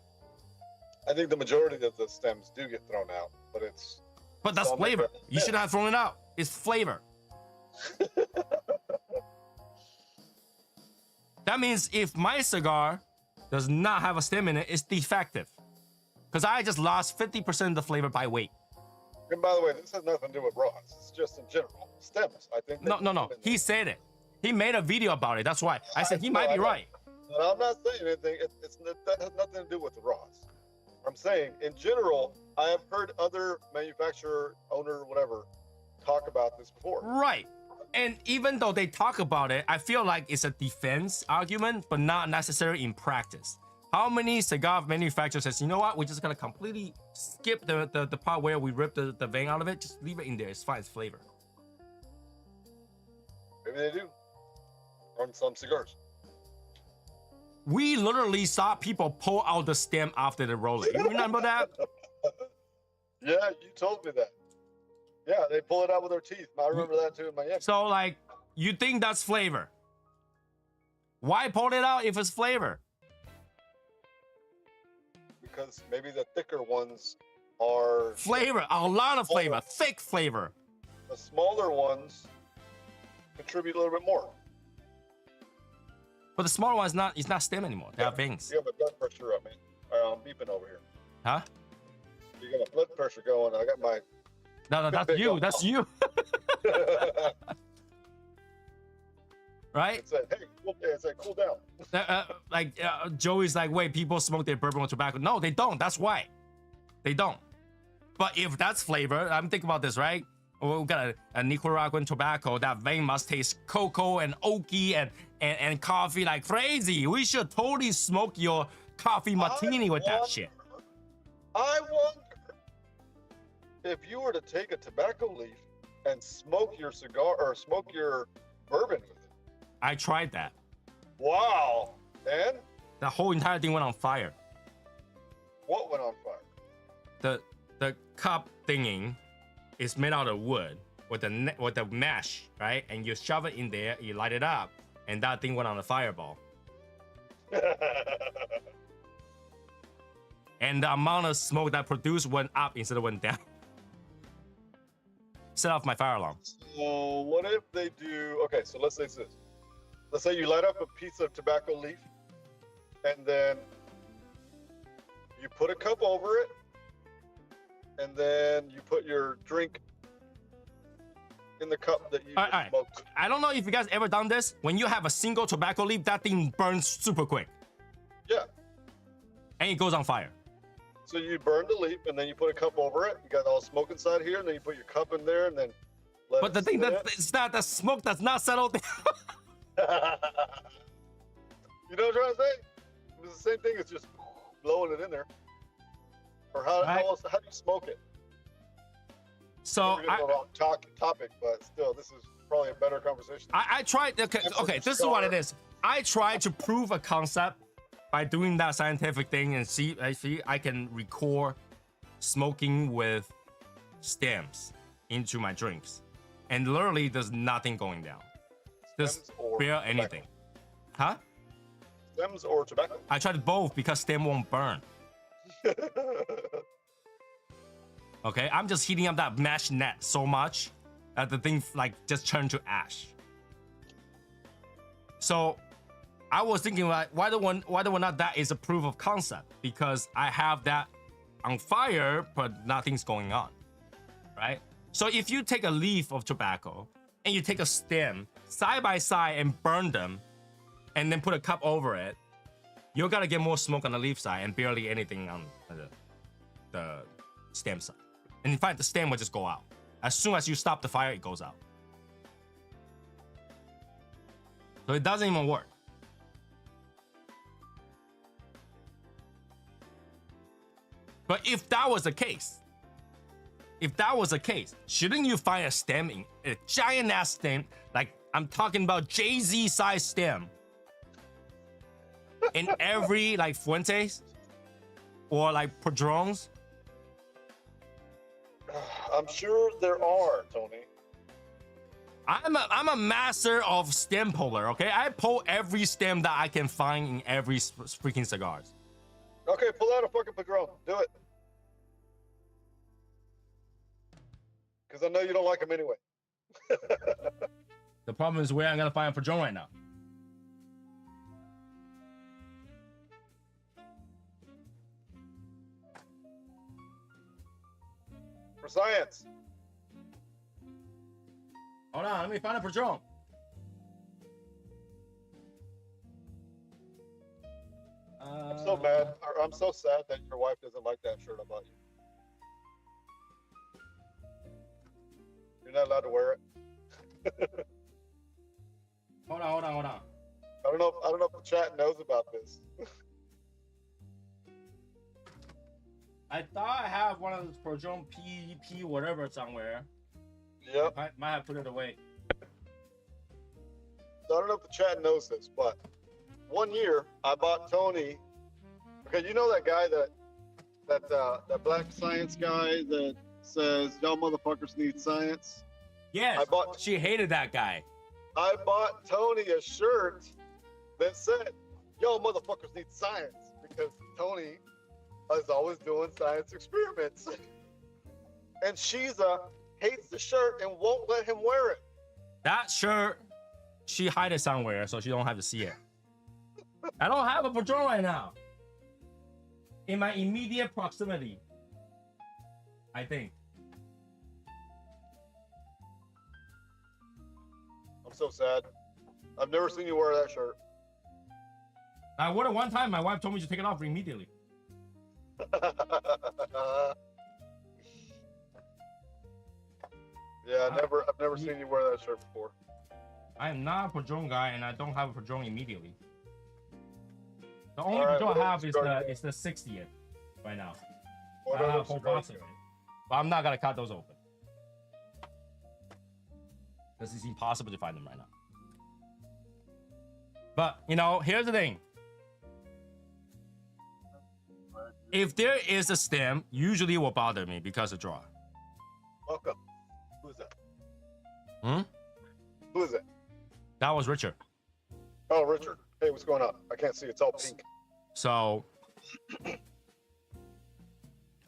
I think the majority of the stems do get thrown out, but it's... But that's flavor. You should have thrown it out. It's flavor. That means if my cigar does not have a stem in it, it's defective. Because I just lost 50% of the flavor by weight. And by the way, this has nothing to do with Ross. It's just in general. Stems, I think. No. He said it. He made a video about it. That's why. I said he might be right. No, I'm not saying anything. That has nothing to do with the Ross. I'm saying, in general, I have heard other manufacturer, owner, whatever, talk about this before. Right. And even though they talk about it, I feel like it's a defense argument, but not necessarily in practice. How many cigar manufacturers says, you know what, we're just gonna completely skip the part where we rip the vein out of it, just leave it in there, it's fine, it's flavor. Maybe they do. On some cigars. We literally saw people pull out the stem after they roll it. You remember that? Yeah, you told me that. Yeah, they pull it out with their teeth. I remember that too in Miami. So, like, you think that's flavor? Why pull it out if it's flavor? Because maybe the thicker ones are... Flavor, a lot of flavor, thick flavor. The smaller ones contribute a little bit more. But the smaller one is not stem anymore. They have veins. You have my blood pressure up, man. I'm beeping over here. Huh? You got my blood pressure going. I got my... No, that's you. That's you. Right? It said, hey, cool down. Joey's like, wait, people smoke their bourbon with tobacco. No, they don't. That's why. They don't. But if that's flavor, I'm thinking about this, right? We got a Nicaraguan tobacco. That vein must taste cocoa and oaky and coffee like crazy. We should totally smoke your coffee martini with that shit. I wonder if you were to take a tobacco leaf and smoke your cigar or smoke your bourbon with it. I tried that. Wow. And? The whole entire thing went on fire. What went on fire? The cup thingy is made out of wood with the mesh, right? And you shove it in there, you light it up, and that thing went on a fireball. And the amount of smoke that produced went up instead of went down. Set off my fire alarm. So what if they do? Okay, so let's say this. Let's say you light up a piece of tobacco leaf, and then you put a cup over it, and then you put your drink in the cup that you smoked. I don't know if you guys ever done this. When you have a single tobacco leaf, that thing burns super quick. Yeah. And it goes on fire. So you burn the leaf, and then you put a cup over it. You got all the smoke inside here, and then you put your cup in there, and then let But it the thing sit that it's not the smoke does not settle down. You know what I'm trying to say? It's the same thing. It's just blowing it in there. Or how Right. else? How do you smoke it? So We're gonna go off topic, but still, this is probably a better conversation. I tried. Okay. This is what it is. I tried to prove a concept by doing that scientific thing and see I can record smoking with stems into my drinks, and literally there's nothing going down. Just Stems or barely tobacco? anything. Huh? Stems or tobacco? I tried both because stem won't burn. Okay, I'm just heating up that mesh net so much that the thing like just turned to ash. So I was thinking like, why not that is a proof of concept, because I have that on fire but nothing's going on, right? So if you take a leaf of tobacco and you take a stem side by side and burn them, and then put a cup over it, you're gonna get more smoke on the leaf side and barely anything on the stem side. And in fact, the stem will just go out. As soon as you stop the fire, it goes out. So it doesn't even work. But if that was the case, shouldn't you find a stem, a giant ass stem, like I'm talking about Jay-Z size stem, in every like Fuentes or like Padrones? I'm sure there are, Tony. I'm a master of stem puller, okay? I pull every stem that I can find in every freaking cigars. Okay, pull out a fucking Padron. Do it. Because I know you don't like them anyway. The problem is where I'm gonna find a Padron right now. For science. Hold on, let me find a Padron. I'm so mad. Or I'm so sad that your wife doesn't like that shirt I bought you. You're not allowed to wear it. Hold on. I don't know if the chat knows about this. I thought I have one of those Padron PEP whatever somewhere. Yep. I might have put it away. So I don't know if the chat knows this, but one year I bought Tony. Okay, you know that guy that black science guy that says y'all motherfuckers need science? Yes, I she hated that guy. I bought Tony a shirt that said y'all motherfuckers need science, because Tony is always doing science experiments. And Shiza hates the shirt and won't let him wear it. That shirt, she hide it somewhere so she don't have to see it. I don't have a Padron right now. In my immediate proximity, I think. I'm so sad. I've never seen you wear that shirt. I wore it one time. My wife told me to take it off immediately. Yeah, I've never seen you wear that shirt before. I am not a Padron guy, and I don't have a Padron immediately. The only All right, Padron what I have other is cigar the 60th right now. What I have other a whole cigar box do of you it, but I'm not gonna cut those open because it's impossible to find them right now. But you know, here's the thing. If there is a stem, usually it will bother me because of draw. Welcome. Who is that? Hmm? Who is that? That was Richard. Oh, Richard. Hey, what's going on? I can't see. It's all pink. So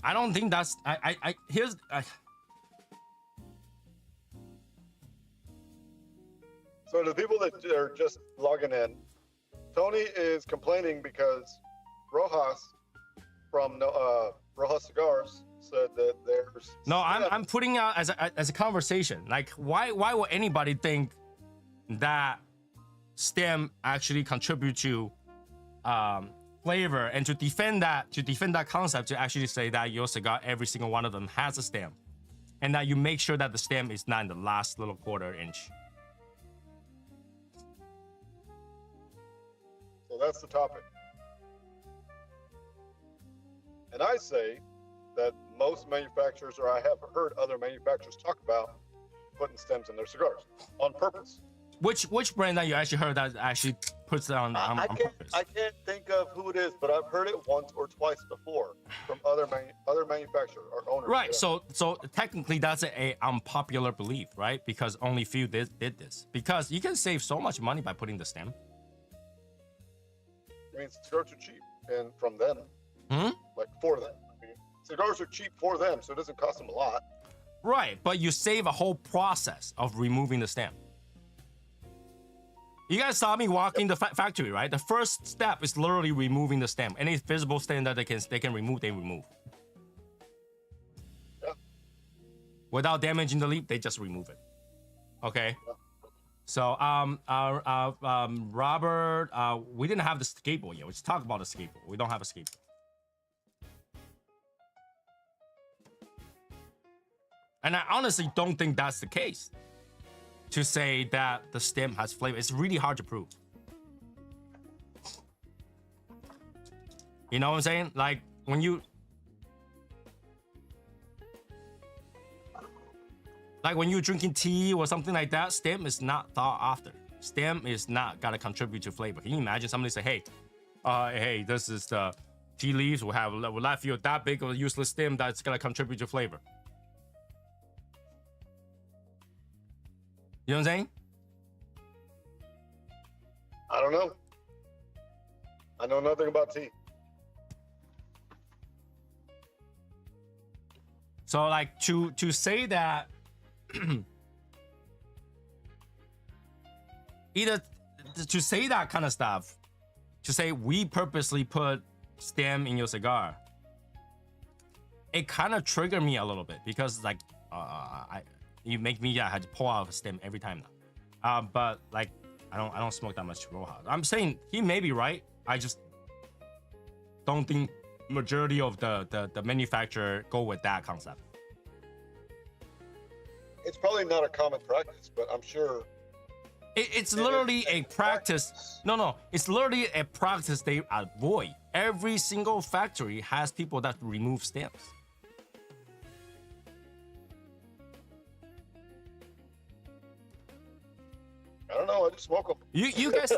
I don't think that's here's So the people that are just logging in, Tony is complaining because Rojas from Rojas Cigars said that there's no. I'm putting out as a conversation. Like why will anybody think that stem actually contribute to flavor, and to defend that concept, to actually say that your cigar, every single one of them has a stem, and that you make sure that the stem is not in the last little quarter inch. So that's the topic. And I say that most manufacturers, or I have heard other manufacturers talk about putting stems in their cigars on purpose. Which brand that you actually heard that actually puts it on purpose? I can't think of who it is, but I've heard it once or twice before from other manufacturers or owners. Right. Yeah. So technically that's a unpopular belief, right? Because only few did this. Because you can save so much money by putting the stem. I mean, cigars are cheap, and from them, like for them. I mean, cigars are cheap for them, so it doesn't cost them a lot. Right, but you save a whole process of removing the stem. You guys saw me walking the factory, right? The first step is literally removing the stem. Any visible stem that they can remove, they remove. Yeah. Without damaging the leaf, they just remove it. Okay. Yeah. So Robert, we didn't have the skateboard yet. Let's talk about the skateboard. We don't have a skateboard. And I honestly don't think that's the case. To say that the stem has flavor, it's really hard to prove. You know what I'm saying? Like when you're drinking tea or something like that, stem is not thought after. Stem is not gonna contribute to flavor. Can you imagine somebody say, hey, hey, this is the tea leaves. Will I feel that big of a useless stem that's gonna contribute to flavor? You know what I'm saying? I don't know. I know nothing about tea. So like to say that either to say that kind of stuff, to say we purposely put stem in your cigar, it kind of triggered me a little bit because like you make me have to pull out a stem every time now. But like I don't smoke that much Roja. I'm saying he may be right. I just don't think majority of the manufacturer go with that concept. It's probably not a common practice, but I'm sure It's literally a practice. No, it's literally a practice they avoid. Every single factory has people that remove stems. I don't know. I just smoke them. You guys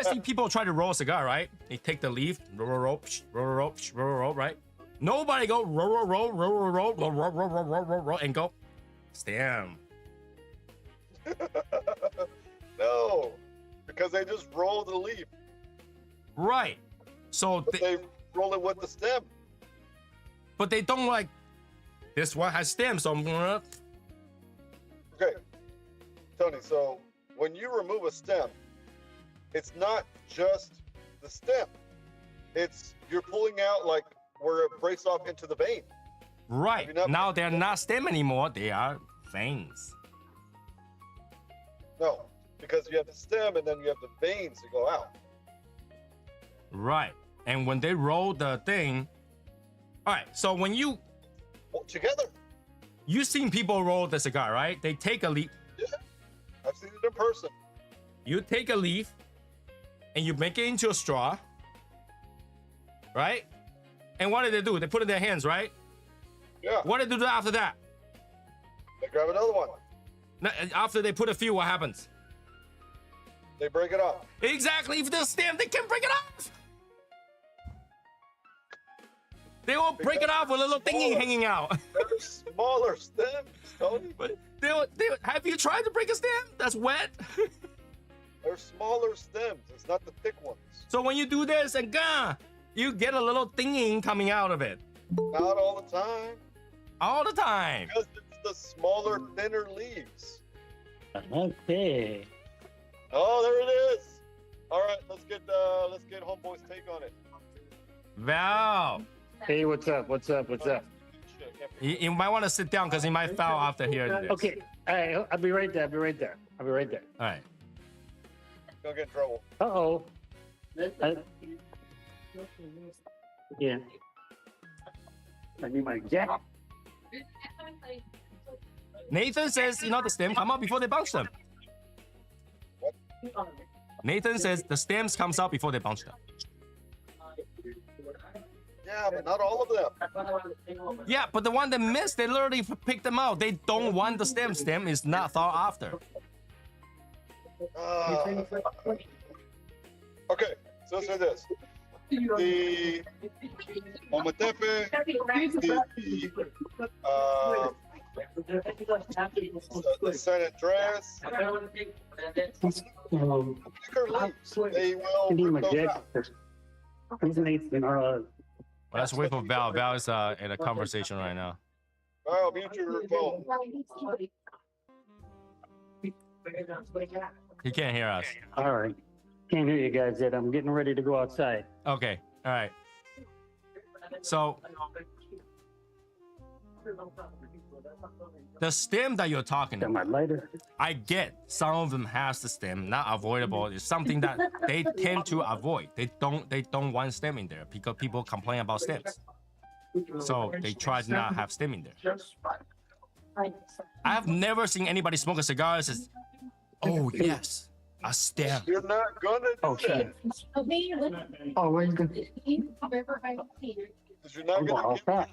see people try to roll a cigar, right? They take the leaf, roll, right? Nobody go roll, and go stem. No, because they just roll the leaf. Right. So But they roll it with the stem. but they don't like this one has stems, so I'm gonna. Okay, Tony. So when you remove a stem, it's not just the stem. It's you're pulling out like where it breaks off into the vein. Right. Have you not- Now they're not stem anymore. They are veins. No, because you have the stem and then you have the veins that go out. Right. And when they roll the thing, all right. So when you Together. seen people roll the cigar, right? They take a leaf. Yeah, I've seen it in person. You take a leaf, and you make it into a straw, right? And what do? They put it in their hands, right? Yeah. What do they do after that? They grab another one. After they put a few, what happens? They break it off. Exactly. If they're stem, they can break it off. They will break it off with a little thingy hanging out. They're smaller stems, Tony. But have you tried to break a stem that's wet? They're smaller stems. It's not the thick ones. So when you do this and you get a little thingy coming out of it Not all the time. all the time. Because it's the smaller, thinner leaves. Okay. Oh, there it is. All right, let's get Homeboy's take on it. Val, Hey, what's up? What's up? What's up? Shit, can't you might want to sit down because he might foul after hearing this. Okay. All right. I'll be right there. All All right. Gonna get in trouble. Uh-oh. Yeah. I need my jacket. Nathan says, you know, the stem come out before they bunch them. Nathan says the stems comes out before they bunch them. Yeah, but not all of them. Yeah, but the one that missed, they literally pick them out. They don't want the stem. Stem is not thought after. Okay, so let's say this. The Ometepe, the San Andreas, thicker leaves, they will I need my rip those jacket. out. Well, let's wait for Val. Val is in a conversation right now. I'll mute your phone. He can't hear us. All right. Can't hear you guys yet. I'm getting ready to go outside. Okay, all right. So the stem that you're talking Got my about, lighter. I get some of them has the stem, not avoidable. It's something that they tend to avoid. They don't want stem in there because people complain about stems. So they try to not have stem in there. I have never seen anybody smoke a cigar that says, "Oh yes, a stem." You're not gonna do Oh, shit. that. Oh, where you going? Because you're not I'm gonna all get set.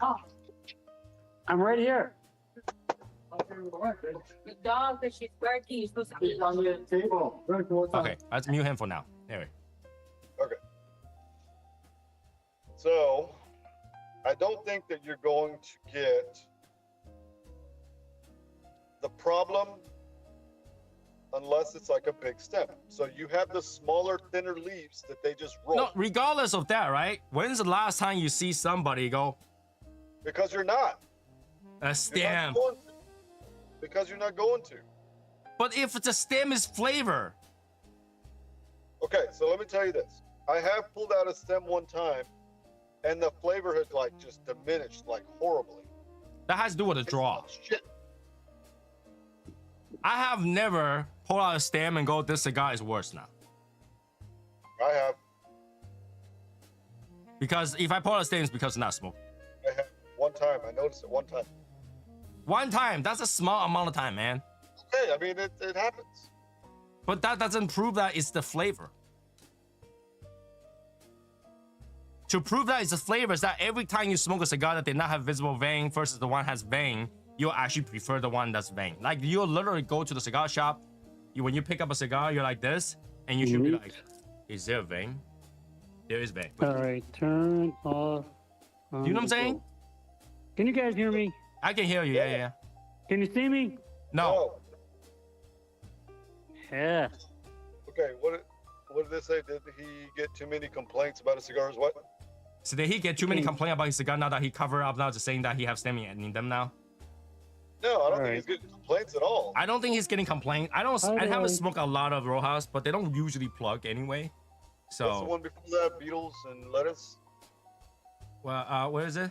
I'm right here. The dog that she's barking, you're supposed to be on the table. Okay, let's mute him for now. There we Okay. So, I don't think that you're going to get the problem unless it's like a big stem. So you have the smaller, thinner leaves that they just roll. No, regardless of that, right? When's the last time you see somebody go, Because you're not. a You're stem? not going to. Because you're not going to. But if the stem is flavor, Okay, so let me tell you this. I have pulled out a stem one time, and the flavor had like just diminished like horribly. that has to do with the draw. Shit. I have never pulled out a stem and go, this cigar is worse now. I have. Because if I pull out a stem, it's because it's not smoke. I have one time. I noticed it one time. One time, that's a small amount of time, man. Okay, I mean it happens. But that doesn't prove that it's the flavor. To prove that it's the flavor is that every time you smoke a cigar that did not have visible vein versus the one has vein, you'll actually prefer the one that's vein. Like you'll literally go to the cigar shop, when you pick up a cigar, you're like this, and you should be like, is there a vein? There is vein. All right, turn off. You know what I'm saying? Can you guys hear me? I can hear you, yeah. Can you see me? No. Oh, Yeah. okay. What did they say? Did he get too many complaints about his cigars? What? So did he get too many complaints about his cigar now that he covered up now, just saying that he has stem in them now? No, I don't think Alright. he's getting complaints at all. I don't think he's getting complaints. I haven't Alright. smoked a lot of Rojas, but they don't usually plug anyway. What's the So, one before that? Beetles and lettuce. well, where is it?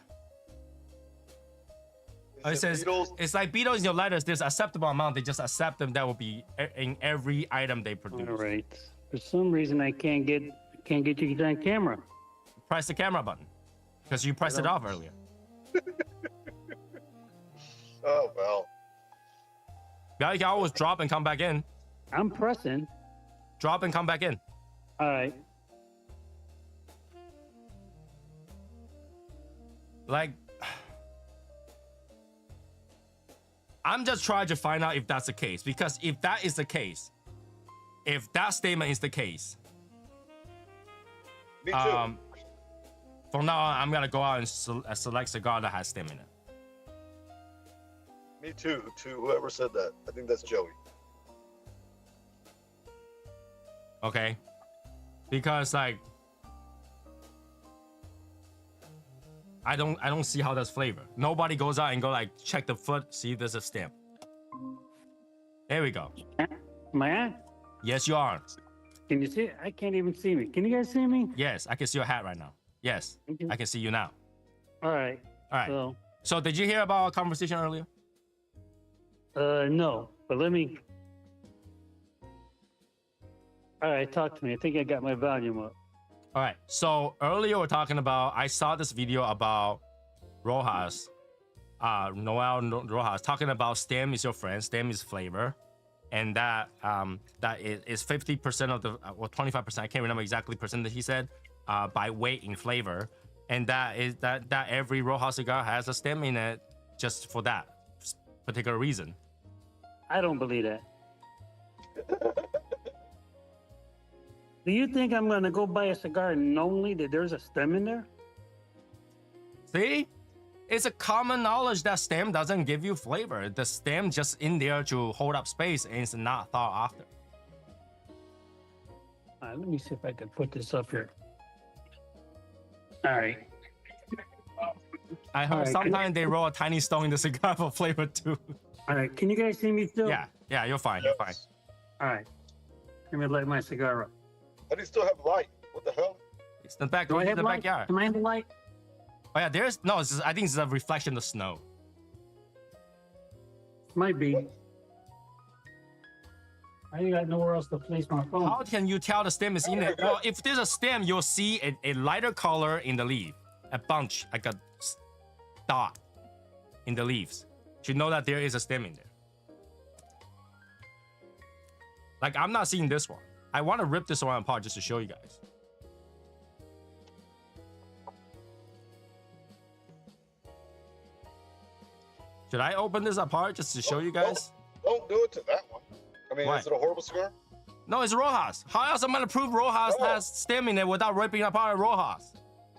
Oh, it Is says Beetles? it's like Beatles in your letters. There's acceptable amount. They just accept them. That will be in every item they produce. All right. For some reason, I can't get you on camera. Press the camera button because you pressed it off earlier. Oh well. Yeah, you can always drop and come back in. I'm pressing. Drop and come back in. All right. Like, I'm just trying to find out if that's the case. Because if that is the case, if that statement is the case, Me too. from now on, I'm gonna go out and select cigar that has stem in it. Me too. To whoever said that, I think that's Joey. Okay, because like, I don't see how that's flavor. Nobody goes out and go like check the foot, see if there's a stem. There we go. Am I on? Yes, you are. Can you see? I can't even see me. Can you guys see me? Yes, I can see your hat right now. Yes, Okay. I can see you now. All right. All right. So, So did you hear about our conversation earlier? no, but let me. All right, talk to me. I think I got my volume up. All right. So earlier we're talking about. I saw this video about Rojas, Rojas talking about stem is your friend, stem is flavor, and that is 50% of the or 25%. I can't remember exactly percent that he said by weight in flavor, and that is that every Rojas cigar has a stem in it just for that particular reason. I don't believe that. Do you think I'm gonna go buy a cigar knowing that there's a stem in there? See? It's a common knowledge that stem doesn't give you flavor. The stem just in there to hold up space and it's not thought after. All right, let me see if I can put this up here. All right. I heard Alright, sometimes they roll a tiny stone in the cigar for flavor too. All right. Can you guys see me still? Yeah, you're fine. You're fine. All right. Let me light my cigar up. How do you still have light? What the hell? It's the back. Do I It's have the light? backyard. Am I in the light? Oh yeah, there's no. I think it's a reflection of snow. Might be. I ain't got nowhere else to place my phone. How can you tell the stem is in it? Well, if there's a stem, you'll see a lighter color in the leaf, a bunch, like a dot in the leaves. You know that there is a stem in there. Like I'm not seeing this one. I want to rip this one apart just to show you guys. Should I open this apart just to show you guys? Don't do it to that one. I mean, Why? is it a horrible cigar? No, it's Rojas. How else am I gonna prove Rojas Oh. has stem in it without ripping apart Rojas?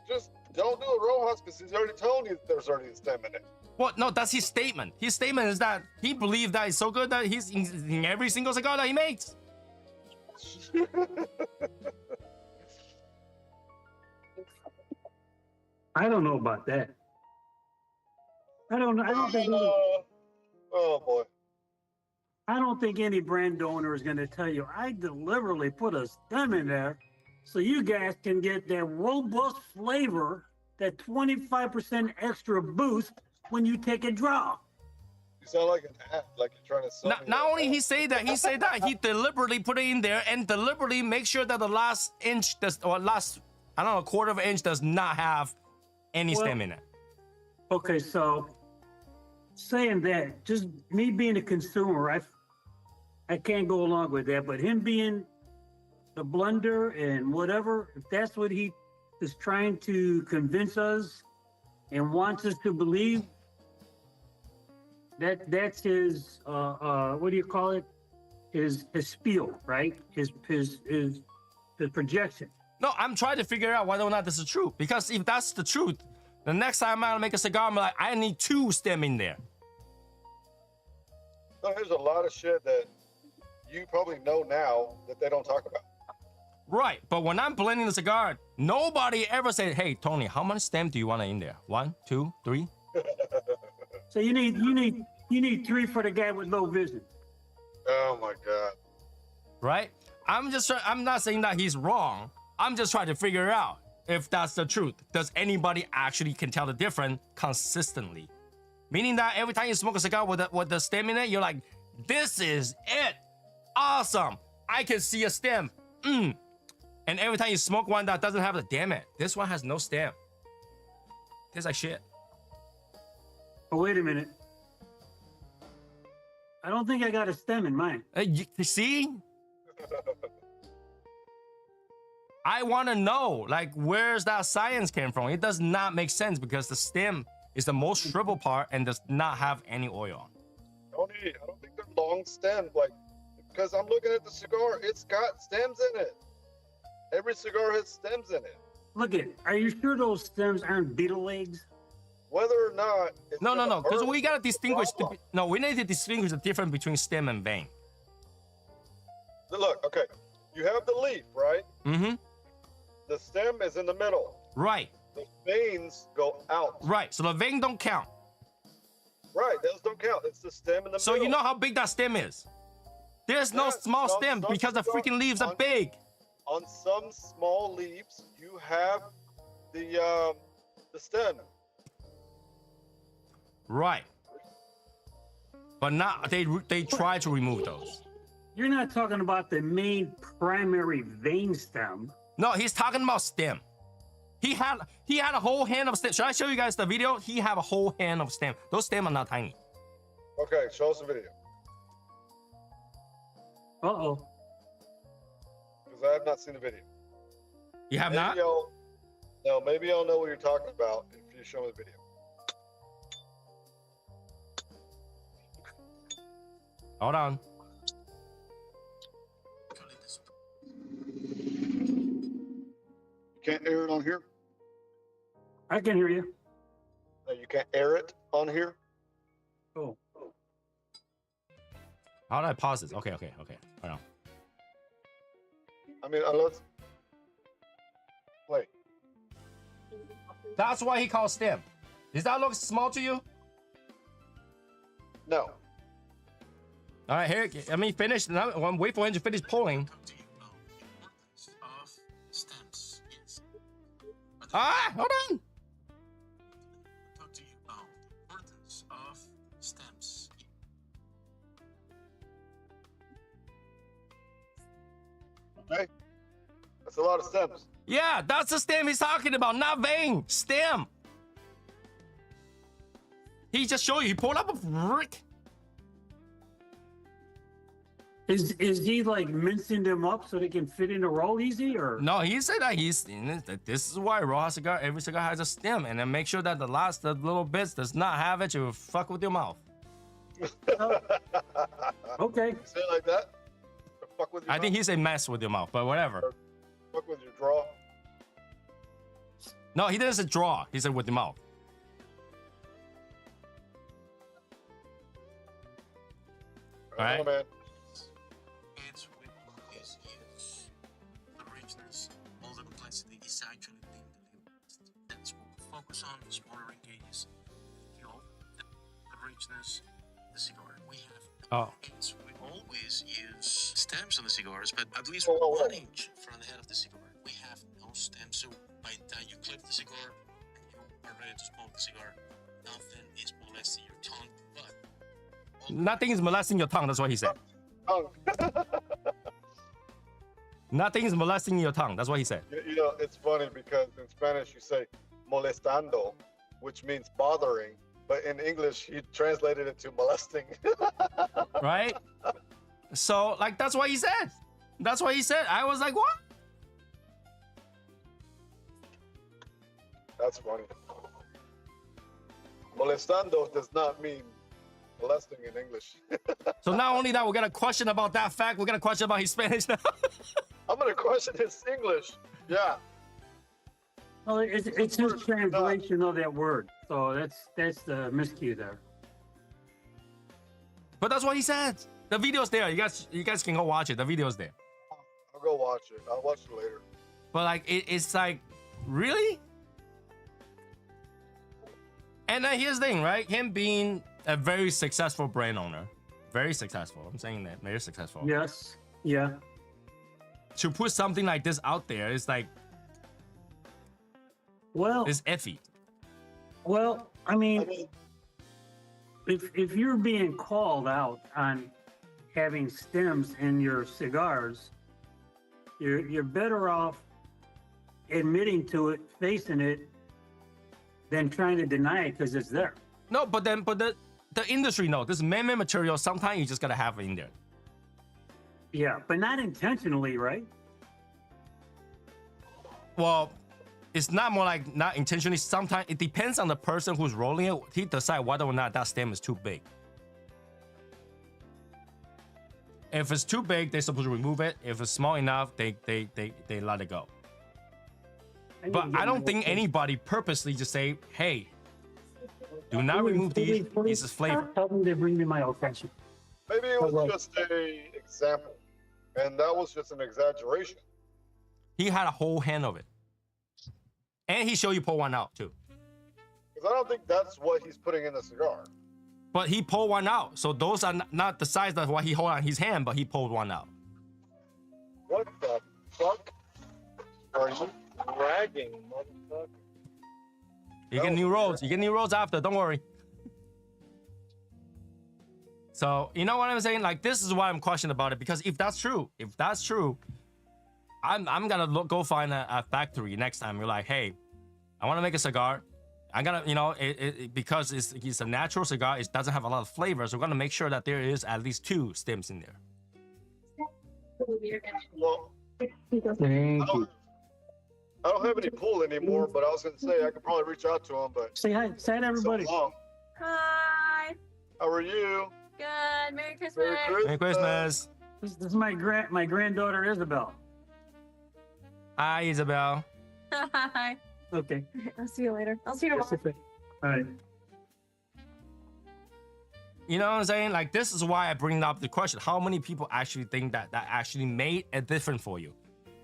Just don't do it, Rojas, because he's already told you there's already a stem in it. What? No, that's his statement. His statement is that he believes that it's so good that he's in every single cigar that he makes. I don't know about that. I don't think. Oh boy. I don't think any brand owner is going to tell you, I deliberately put a stem in there so you guys can get that robust flavor, that 25% extra boost when you take a draw. You sound like an ad, like you're trying to sell me Not that. only he said that he deliberately put it in there and deliberately make sure that the last inch does, or last, I don't know, quarter of an inch does not have any stem in it. Okay, so saying that, just me being a consumer, I can't go along with that, but him being the blunder and whatever, if that's what he is trying to convince us and wants us to believe, that's his what do you call it? His spiel, right? His projection. No, I'm trying to figure out whether or not this is true. Because if that's the truth, the next time I'm gonna make a cigar, I'm like, I need 2 stem in there. No, there's a lot of shit that you probably know now that they don't talk about. Right, but when I'm blending the cigar, nobody ever said, "Hey, Tony, how much stem do you want in there? 1, 2, 3?" So you need 3 for the guy with low vision. Oh my god. Right? I'm not saying that he's wrong. I'm just trying to figure out if that's the truth. Does anybody actually can tell the difference consistently? Meaning that every time you smoke a cigar with the stem in it, you're like, this is it. Awesome. I can see a stem. And every time you smoke one that doesn't have the, damn it, this one has no stem. Tastes like shit. Oh, wait a minute. I don't think I got a stem in mine. You see? I want to know, like, where's that science came from? It does not make sense because the stem is the most shriveled part and does not have any oil. Tony, I don't think they're long stemmed, like, because I'm looking at the cigar, it's got stems in it. Every cigar has stems in it. Look at, are you sure those stems aren't beetle legs? Whether or not it's No, gonna because hurt we gotta distinguish. problem. We need to distinguish the difference between stem and vein. Look, okay, you have the leaf, right? Mm-hmm. The stem is in the middle. Right, The veins go out. right. So the vein don't count. Right, those don't count. It's the stem in the So middle. you know how big that stem is. There's no Yeah, small some- stem some because the cigar- freaking leaves are on- big. On some small leaves, you have the stem. Right. But not they try to remove those. You're not talking about the main primary vein stem. No, he's talking about stem. He had a whole hand of stem. Should I show you guys the video? He have a whole hand of stem. Those stem are not tiny. Okay, show us the video. Uh-oh. Because I have not seen the video. You have not? No, maybe I'll know what you're talking about if you show me the video. Hold on. You can't air it on here? I can hear you. No, you can't air it on here? Oh. How do I pause this? Okay. Hold on. I mean, let's play. That's why he calls stem. Does that look small to you? No. All right, here. Let me finish. Now, I'm wait for him to finish pulling. Ah, hold on. Talk to you about the importance of stems. Okay. That's a lot of stems. Yeah, that's the stem he's talking about, not vein. Stem. He just showed you. He pulled up a brick. Is he like mincing them up so they can fit in the roll easy, or? No, he said that this is why raw cigar, every cigar has a stem, and then make sure that the little bits does not have it. You fuck with your mouth. Okay. You say it like that? Or fuck with your I think mouth? he's a mess with your mouth, but whatever. Fuck with your draw. No, he didn't say draw. He said with your mouth. All right. Man. It's we always use the richness. All the complexity is actually being delivered. That's what we focus on. Smaller engages. Fuel, the richness, the cigar. We have. Oh. It's we always use stems on the cigars, but at least Oh, 1 inch from the head of the cigar. We have no stems, so by the time you clip the cigar and you are ready to smoke the cigar, nothing is molesting your tongue, but Nothing is molesting your tongue. That's what he said. Oh. Nothing is molesting your tongue. That's what he said. You know, it's funny because in Spanish you say molestando, which means bothering, but in English he translated it to molesting. Right? So, like, that's what he said. That's what he said. I was like, what? That's funny. Molestando does not mean molesting in English. So not only that, we're gonna question about that fact. We're gonna question about his Spanish now. I'm gonna question his English. Yeah. Well, it's his translation of that word. So that's the miscue there. But that's what he said. The video's there. You guys can go watch it. The video's there. I'll go watch it. I'll watch it later. But like, it's like, really? And then here's the thing, right? Him being a very successful brand owner, very successful. I'm saying that, very successful. Yes. Yeah. To put something like this out there is like, Well, it's iffy. well, I mean, if you're being called out on having stems in your cigars, you're better off admitting to it, facing it, than trying to deny it because it's there. No, but the industry knows this man-made material. Sometimes you just gotta have it in there. Yeah, but not intentionally, right? Well, it's not more like not intentionally. Sometimes it depends on the person who's rolling it. He decide whether or not that stem is too big. If it's too big, they're supposed to remove it. If it's small enough, they let it go. But I don't think anybody purposely just say, "Hey, do not remove these. This is flavor." Tell them to bring me my old fashioned. Maybe it was just a example, and that was just an exaggeration. He had a whole hand of it, and he showed you pull one out too. Because I don't think that's what he's putting in the cigar. But he pulled one out, so those are not the size of what he hold on his hand, but he pulled one out. What the fuck are you bragging, motherfucker? You get new roads. You get new roads after. Don't worry. So you know what I'm saying? Like, this is why I'm questioning about it, because if that's true, I'm gonna go find a factory next time. You're like, hey, I want to make a cigar. I'm gonna, because it's a natural cigar. It doesn't have a lot of flavors. We're gonna make sure that there is at least 2 stems in there. Well, Thank I you. don't have any pull anymore, but I was gonna say I could probably reach out to him, but Say hi. Say hi to everybody. so long. Hi. How are you? Good. Merry Christmas. Merry Christmas. Merry Christmas. This is my granddaughter Isabel. Hi, Isabel. Hi. Okay. I'll see you later. I'll see you That's tomorrow. it. All right. You know what I'm saying? Like, this is why I bring up the question. How many people actually think that actually made a difference for you?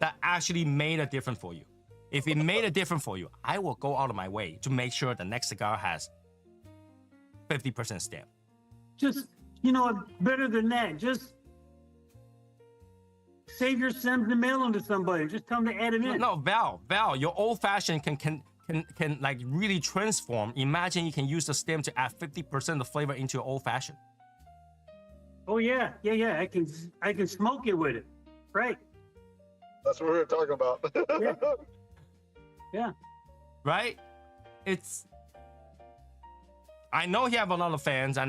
That actually made a difference for you? If it made a difference for you, I will go out of my way to make sure the next cigar has 50% stamp. Just, better than that. Just save your stems and mail them to somebody. Just tell them to add them in. No, Val, your old fashioned can like really transform. Imagine you can use the stem to add 50% of flavor into your old fashioned. Oh yeah. I can smoke it with it. Right. That's what we were talking about. Yeah. Yeah. Right? I know you have a lot of fans. I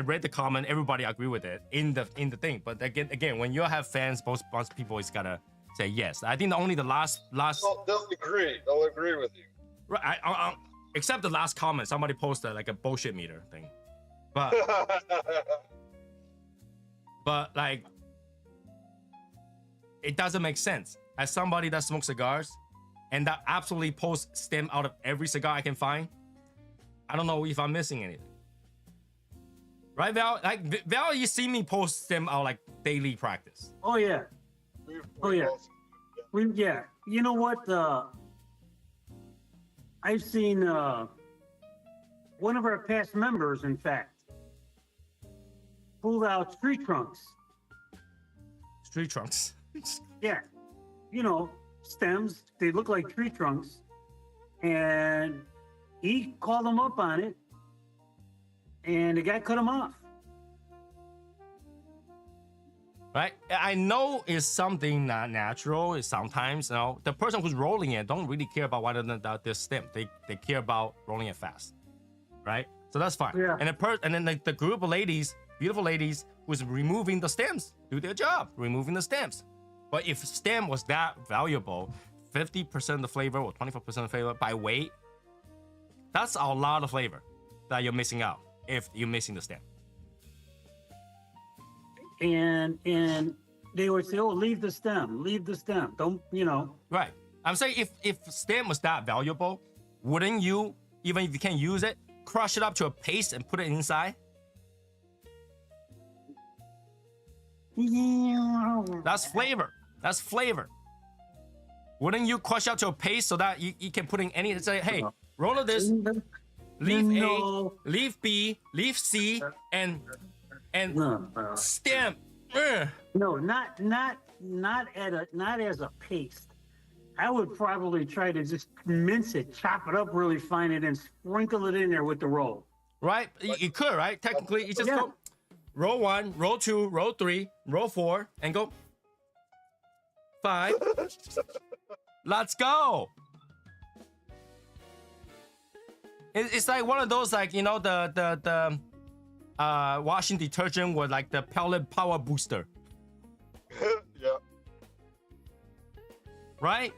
read the comment. Everybody agree with it in the thing. But again, when you have fans, both people is gotta say yes. I think only the last. They'll agree. They'll agree with you. Right. Except the last comment, somebody posted like a bullshit meter thing. But like, it doesn't make sense. As somebody that smokes cigars, and that absolutely posts stem out of every cigar I can find, I don't know if I'm missing anything. Right, Val? Like, Val, you see me post stem out like daily practice. Oh yeah. Oh, yeah. Yeah. You know what? I've seen one of our past members, in fact, pulled out tree trunks. Street trunks. Yeah. Stems. They look like tree trunks. And he called them up on it. And the guy cut them off. Right? I know it's something not natural. It's sometimes, the person who's rolling it don't really care about whether or not this stem. They care about rolling it fast. Right? So that's fine. Yeah. And then the group of ladies, beautiful ladies, who's removing the stems, do their job, removing the stems. But if stem was that valuable, 50% of the flavor or 24% of the flavor by weight, that's a lot of flavor that you're missing out if you're missing the stem. And they would say, "Oh, leave the stem. Don't, Right. I'm saying if stem was that valuable, wouldn't you, even if you can't use it, crush it up to a paste and put it inside? That's flavor. That's flavor. Wouldn't you crush out to a paste so that you can put in any, say, hey, roll of this, leaf No. A, leaf B, leaf C, and No. stem. No, not as a paste. I would probably try to just mince it, chop it up really fine, and then sprinkle it in there with the roll. Right? You could, right? Technically, you just Yeah. go roll 1, roll 2, roll 3, roll 4, and go 5. Let's go. It's like one of those, like, the washing detergent with like the pellet power booster, Yeah. right?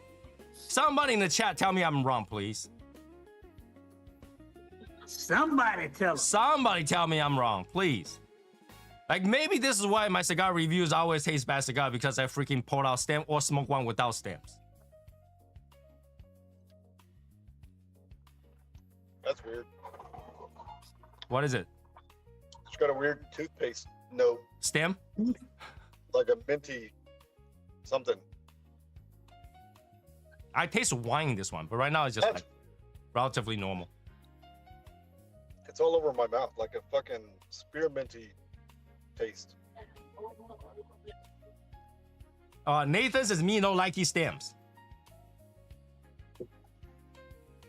Somebody in the chat tell me I'm wrong, please. Somebody tell us. Somebody tell me I'm wrong, please. Like, maybe this is why my cigar reviews always taste bad cigar, because I freaking pulled out stem or smoke one without stems. That's weird. What is it? It's got a weird toothpaste note, Stem? like a minty something. I taste wine in this one, but right now it's just like relatively normal. It's all over my mouth, like a fucking spearminty taste. Nathan says me don't like his stems.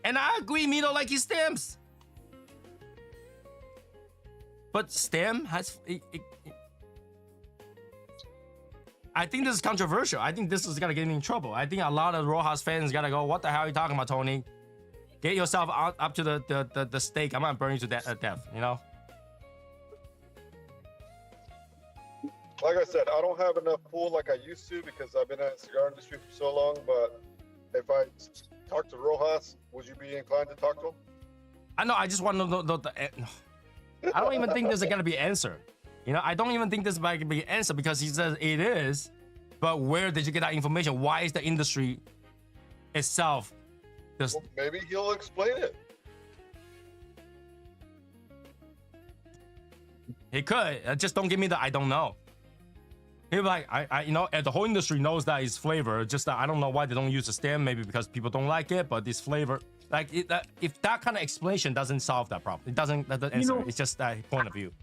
And I agree, me don't like his stems. But stem has I think this is controversial. I think this is gonna get me in trouble. I think a lot of Rojas fans gotta go, what the hell are you talking about, Tony? Get yourself up to the stake. I'm gonna burn you to death, you know? Like I said, I don't have enough pull like I used to because I've been in the cigar industry for so long. But if I talk to Rojas, would you be inclined to talk to him? I know, I just want to know I don't even think there's gonna be an answer. You know, I don't even think there's gonna be an answer because he says it is, but where did you get that information? Why is the industry itself just... Well, maybe he'll explain it. He could. Just don't give me the I don't know. He'll be like, I you know, and the whole industry knows that it's flavor. Just that I don't know why they don't use the stem. Maybe because people don't like it, but this flavor, like, if that kind of explanation doesn't solve that problem, it doesn't answer. It's just that point of view.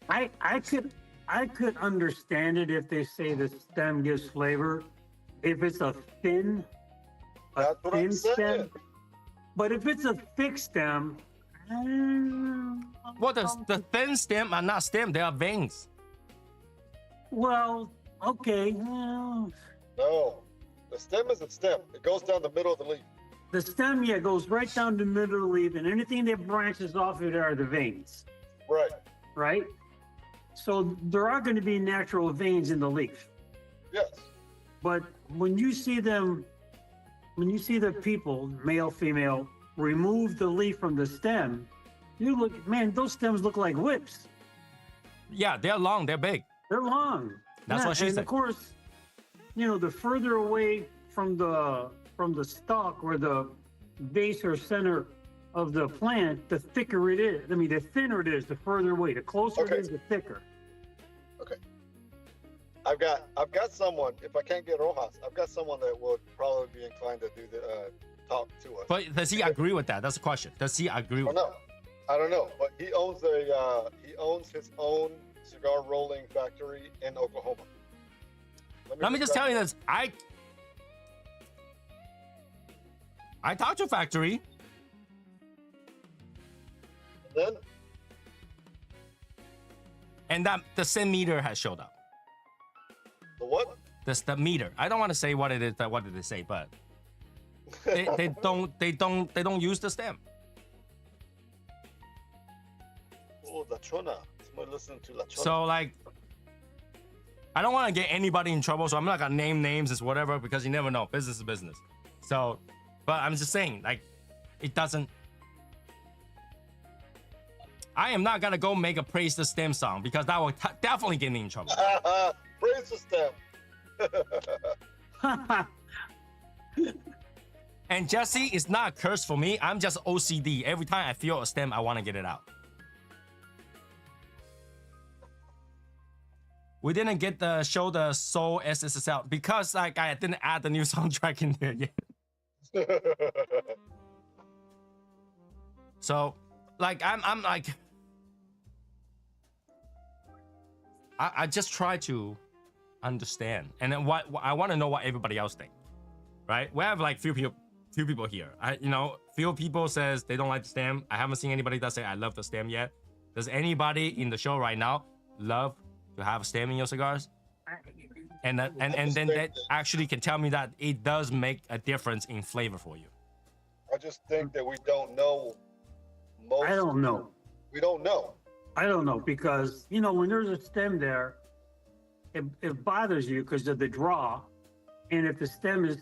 I could understand it if they say the stem gives flavor, if it's a thin That's what I'm stem. saying. But if it's a thick stem, Well, the thin stem are not stem; they are veins. well, okay. No, the stem is a stem. It goes down the middle of the leaf. The stem, yeah, goes right down the middle of the leaf, and anything that branches off it are the veins, Right. right? So there are going to be natural veins in the leaf. Yes. But when you see them, when you see the people, male, female, remove the leaf from the stem, you look, man, those stems look like whips. Yeah, they're long, they're big. They're long. That's what she and said. of course, you know, the further away from the stalk or the base or center of the plant, the thicker it is. I mean, the thinner it is, the further away. The closer Okay. it is, the thicker. Okay. I've got someone. If I can't get Rojas, I've got someone that would probably be inclined to do the talk to us. But does he agree with that? That's the question. Does he agree with that? I don't know. But he owns his own cigar rolling factory in Oklahoma. Let me just tell you this. I talked to a factory. Then And that the same meter has showed up. the what? The meter. I don't want to say what it is. What did they say? But they don't use the stem. Oh, La Chona. Somebody listening to La Chona. So like, I don't want to get anybody in trouble. So I'm not gonna name names as whatever because you never know. Business is business. So, but I'm just saying, like, it doesn't. I am not gonna go make a praise the stem song because that will definitely get me in trouble. Praise the stem. And Jesse, it's not a curse for me. I'm just OCD. Every time I feel a stem, I want to get it out. We didn't get the show the Soul SSL because like I didn't add the new soundtrack in there yet. So, like I'm like, I just try to understand, and then what I want to know what everybody else think, right? We have like few people here. Few people says they don't like the stem. I haven't seen anybody that say I love the stem yet. Does anybody in the show right now love to have a stem in your cigars? And then that actually can tell me that it does make a difference in flavor for you. I just think that we don't know most. I don't know. We don't know. I don't know because, when there's a stem there, it bothers you because of the draw. And if the stem is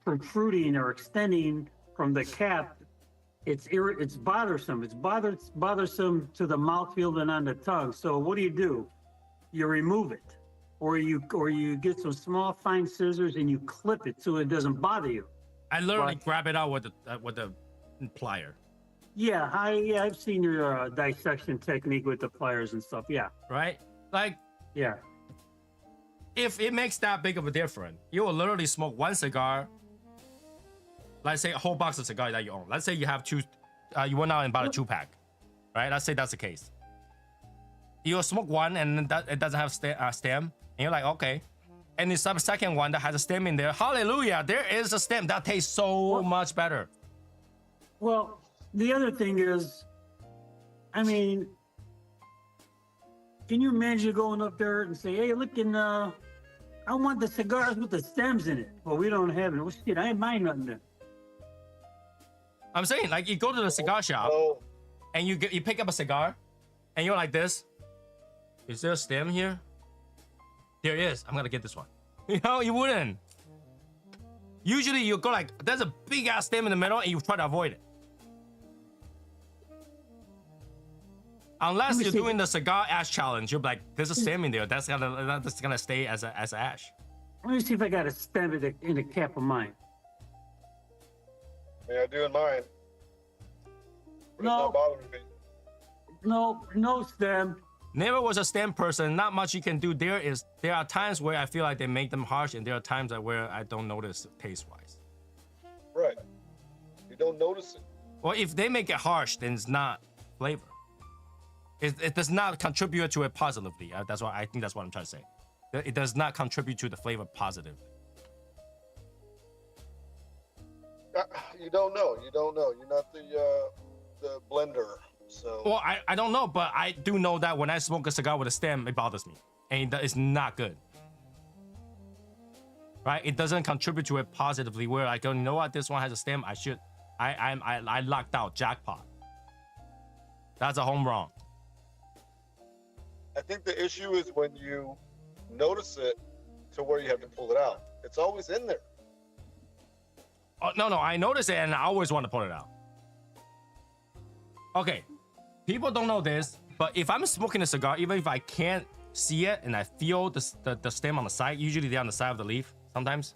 protruding or extending from the cap, it's bothersome. It's bothersome to the mouthfeel and on the tongue. So what do? You remove it, or you get some small fine scissors and you clip it so it doesn't bother you. I literally grab it out with the plier. Yeah, I've seen your dissection technique with the pliers and stuff. Yeah. Right? Like, yeah. If it makes that big of a difference, you will literally smoke one cigar. Let's say a whole box of cigars that you own. Let's say you have two, you went out and bought a 2-pack, right? Let's say that's the case. You'll smoke one and it doesn't have stem, and you're like, okay. And it's the second one that has a stem in there. Hallelujah, there is a stem that tastes so much better. Well, the other thing is, can you imagine going up there and say, hey, look, I want the cigars with the stems in it, but we don't have it. Well, shit, I ain't mind nothing then. I'm saying, like, you go to the cigar shop No, and you pick up a cigar, and you're like this. Is there a stem here? There is. I'm gonna get this one. You know, you wouldn't. Usually you go like, there's a big ass stem in the middle, and you try to avoid it. Unless Let me you're see. doing the cigar ash challenge, you're like, there's a stem in there. That's gonna stay as a ash. Let me see if I got a stem in the cap of mine. I mean, I do in mine. But No. it's not bothering me. No stem. Never was a stem person. Not much you can do. There are times where I feel like they make them harsh, and there are times where I don't notice taste wise. Right. You don't notice it. Well, if they make it harsh, then it's not flavor. It does not contribute to it positively. That's what I think. That's what I'm trying to say. It does not contribute to the flavor positively. You don't know. You don't know. You're not the blender. So Well, I don't know, but I do know that when I smoke a cigar with a stem, it bothers me, and it's not good. Right? It doesn't contribute to it positively. Where I go, you know what? This one has a stem. I locked out. Jackpot. That's a home run. I think the issue is when you notice it to where you have to pull it out. It's always in there. Oh, no, I notice it, and I always want to pull it out. Okay, people don't know this, but if I'm smoking a cigar, even if I can't see it and I feel the stem on the side, usually they're on the side of the leaf sometimes,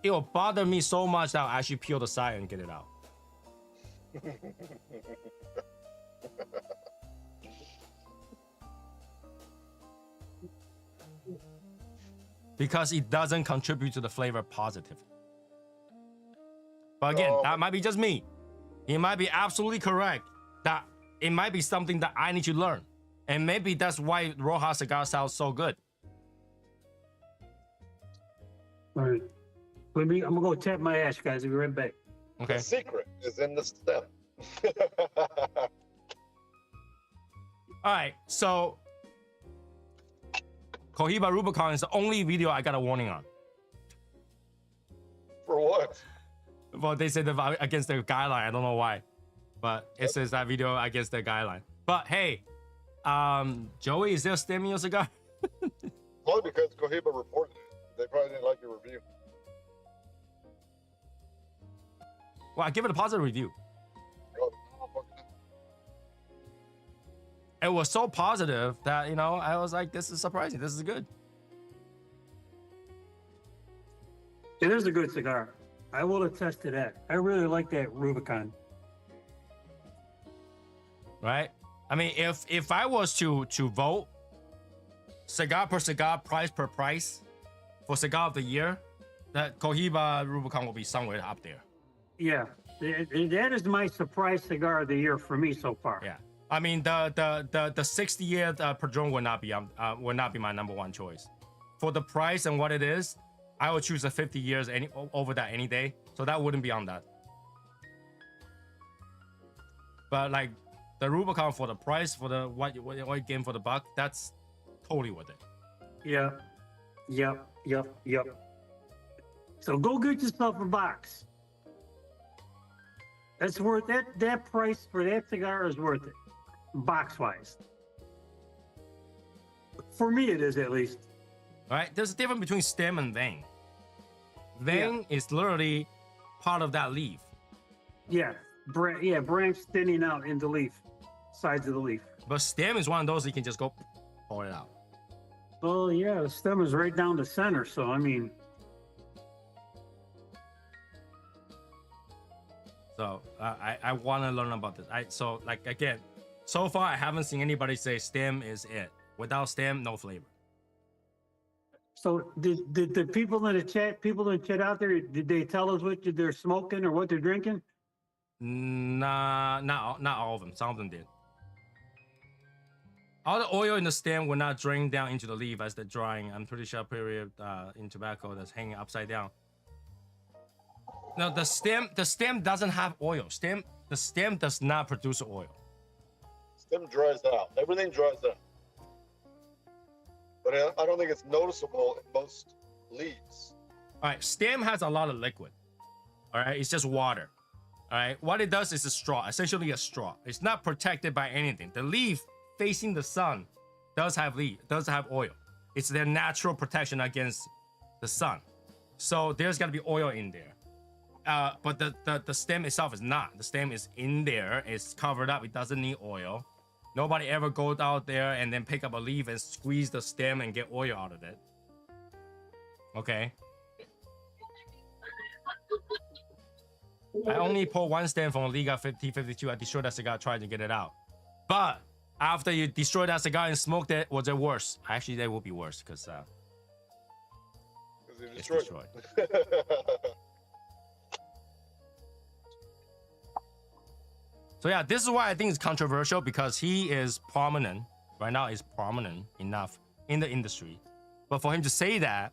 it will bother me so much that I'll actually peel the side and get it out. Because it doesn't contribute to the flavor positively. But again, that might be just me. It might be absolutely correct that it might be something that I need to learn. And maybe that's why Roja cigar sounds so good. All right. I'm gonna go tap my ash, guys. I'll be right back. Okay. The secret is in the stem. All right. So Cohiba Rubicon is the only video I got a warning on. For what? Well, they said against the guideline. I don't know why, but it says that video against the guideline. But hey, Joey, is there a stem in your cigar? Probably because Cohiba reported it. They probably didn't like your review. Well, I give it a positive review. Oh, It was so positive that, you know, I was like, this is surprising. This is good. It is a good cigar. I will attest to that. I really like that Rubicon. Right? I mean, if I was to vote cigar per cigar, price per price for cigar of the year, that Cohiba Rubicon will be somewhere up there. Yeah, that is my surprise cigar of the year for me so far. Yeah. I mean, the 60th Padron would not be my number one choice. For the price and what it is, I would choose the 50 years over that any day. So that wouldn't be on that. But like the Rubicon for the price, for the what you getting for the buck, that's totally worth it. Yeah. Yep. So go get yourself a box. That's worth that price for that cigar is worth it. Box wise. For me it is at least. All right? There's a difference between stem and vein. Vein is literally part of that leaf. Yeah. Branch thinning out in the leaf. Sides of the leaf. But stem is one of those you can just go pull it out. Oh yeah, the stem is right down the center, so I mean. So I want to learn about this. So like again, so far I haven't seen anybody say stem is it. Without stem, no flavor. So did the people in the chat out there, did they tell us what they're smoking or what they're drinking? Nah, not all of them. Some of them did. All the oil in the stem will not drain down into the leaf as they're drying. I'm pretty sure period in tobacco that's hanging upside down. No, the stem doesn't have oil. The stem does not produce oil. Stem dries out. Everything dries out. but I don't think it's noticeable in most leaves. All right, stem has a lot of liquid. All right, it's just water. All right, what it does is a straw, essentially a straw. It's not protected by anything. The leaf facing the sun does have oil. It's their natural protection against the sun. So there's gotta be oil in there. But the stem itself is not. The stem is in there. It's covered up. It doesn't need oil. Nobody ever goes out there and then pick up a leaf and squeeze the stem and get oil out of it. Okay. I only pulled one stem from Liga 5052. I destroyed that cigar trying to get it out. But after you destroyed that cigar and smoked it, was it worse? Actually, that would be worse because it's destroyed. So yeah, this is why I think it's controversial, because he is prominent right now. Is prominent enough in the industry, but for him to say that,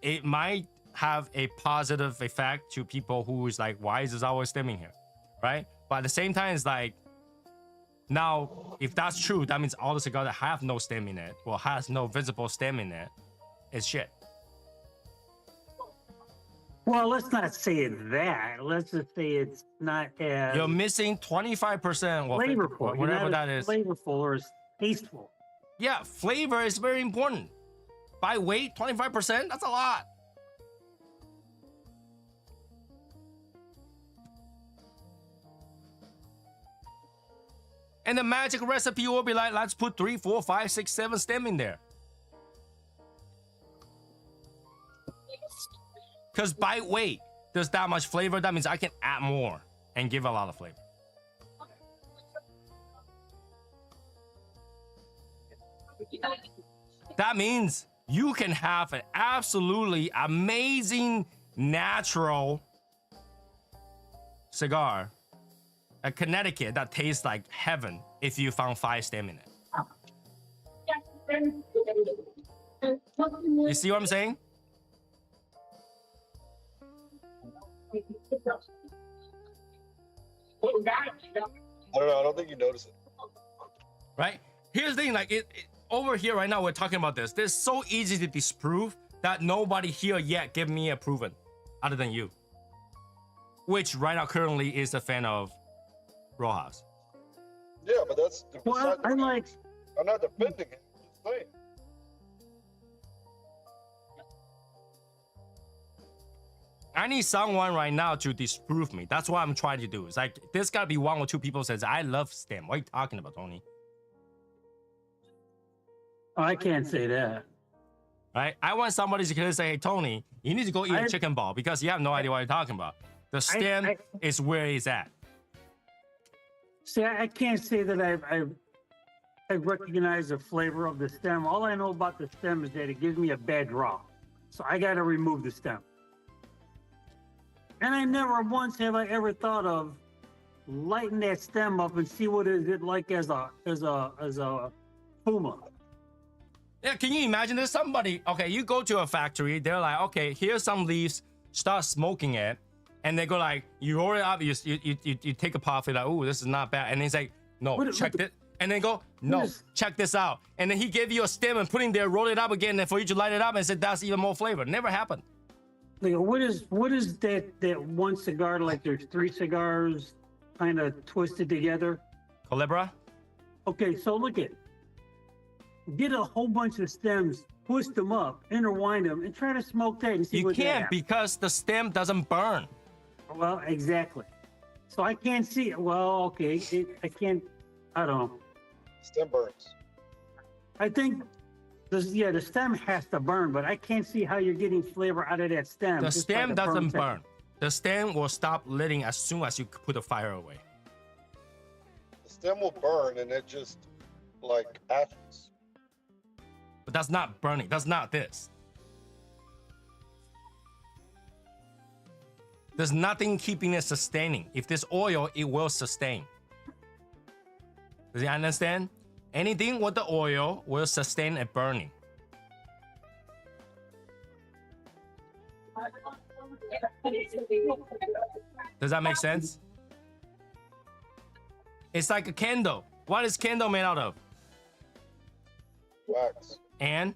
it might have a positive effect to people who is like, why is this always stemming here, right? But at the same time, it's like, now if that's true, that means all the cigars that have no stem in it, or has no visible stem in it, is shit. Well, let's not say that. Let's just say it's not as You're missing 25% or flavorful, whatever that is. Flavorful or as tasteful. Yeah, flavor is very important. By weight, 25%, that's a lot. And the magic recipe will be like, let's put 3, 4, 5, 6, 7 stem in there. Because by weight, there's that much flavor. That means I can add more and give a lot of flavor. That means you can have an absolutely amazing natural cigar, a Connecticut that tastes like heaven if you found 5 stem in it. You see what I'm saying? I don't know. I don't think you notice it. Right? Here's the thing, like over here right now, we're talking about this. This is so easy to disprove that nobody here yet give me a proven, other than you, which right now currently is a fan of Rojas. Yeah, but that's. Well, I'm like, I'm not defending it. I'm just saying. I need someone right now to disprove me. That's what I'm trying to do. It's like, there's gotta be 1 or 2 people says, I love stem. What are you talking about, Tony? I can't say that. Right? I want somebody to say, hey, Tony, you need to go eat a chicken ball because you have no idea what you're talking about. The stem is where it's at. See, I can't say that I recognize the flavor of the stem. All I know about the stem is that it gives me a bad draw. So I got to remove the stem. And I never once have I ever thought of lighting that stem up and see what is it like as a Puma. Yeah, can you imagine there's somebody, okay, you go to a factory, they're like, okay, here's some leaves, start smoking it, and they go like, you roll it up, you take a puff, you're like, oh, this is not bad. And he's like, no, check it. And then go, no, check this out. And then he gave you a stem and put it in there, roll it up again, and for you to light it up and said, that's even more flavor. Never happened. Like, what is that one cigar, like there's 3 cigars kind of twisted together? Colibra? Okay, so look at, get a whole bunch of stems, twist them up, intertwine them, and try to smoke that and see you what can't happens. because the stem doesn't burn. Well, exactly. So I can't see it. Well, okay, I can't, I don't know. Stem burns. I think, the stem has to burn, but I can't see how you're getting flavor out of that stem. The just stem like a doesn't burn burn. The stem will stop lighting as soon as you put the fire away. The stem will burn, and it just like ashes. But that's not burning. That's not this. There's nothing keeping it sustaining. If there's oil, it will sustain. Does you understand? Anything with the oil will sustain a burning. Does that make sense? It's like a candle. What is candle made out of? Wax. And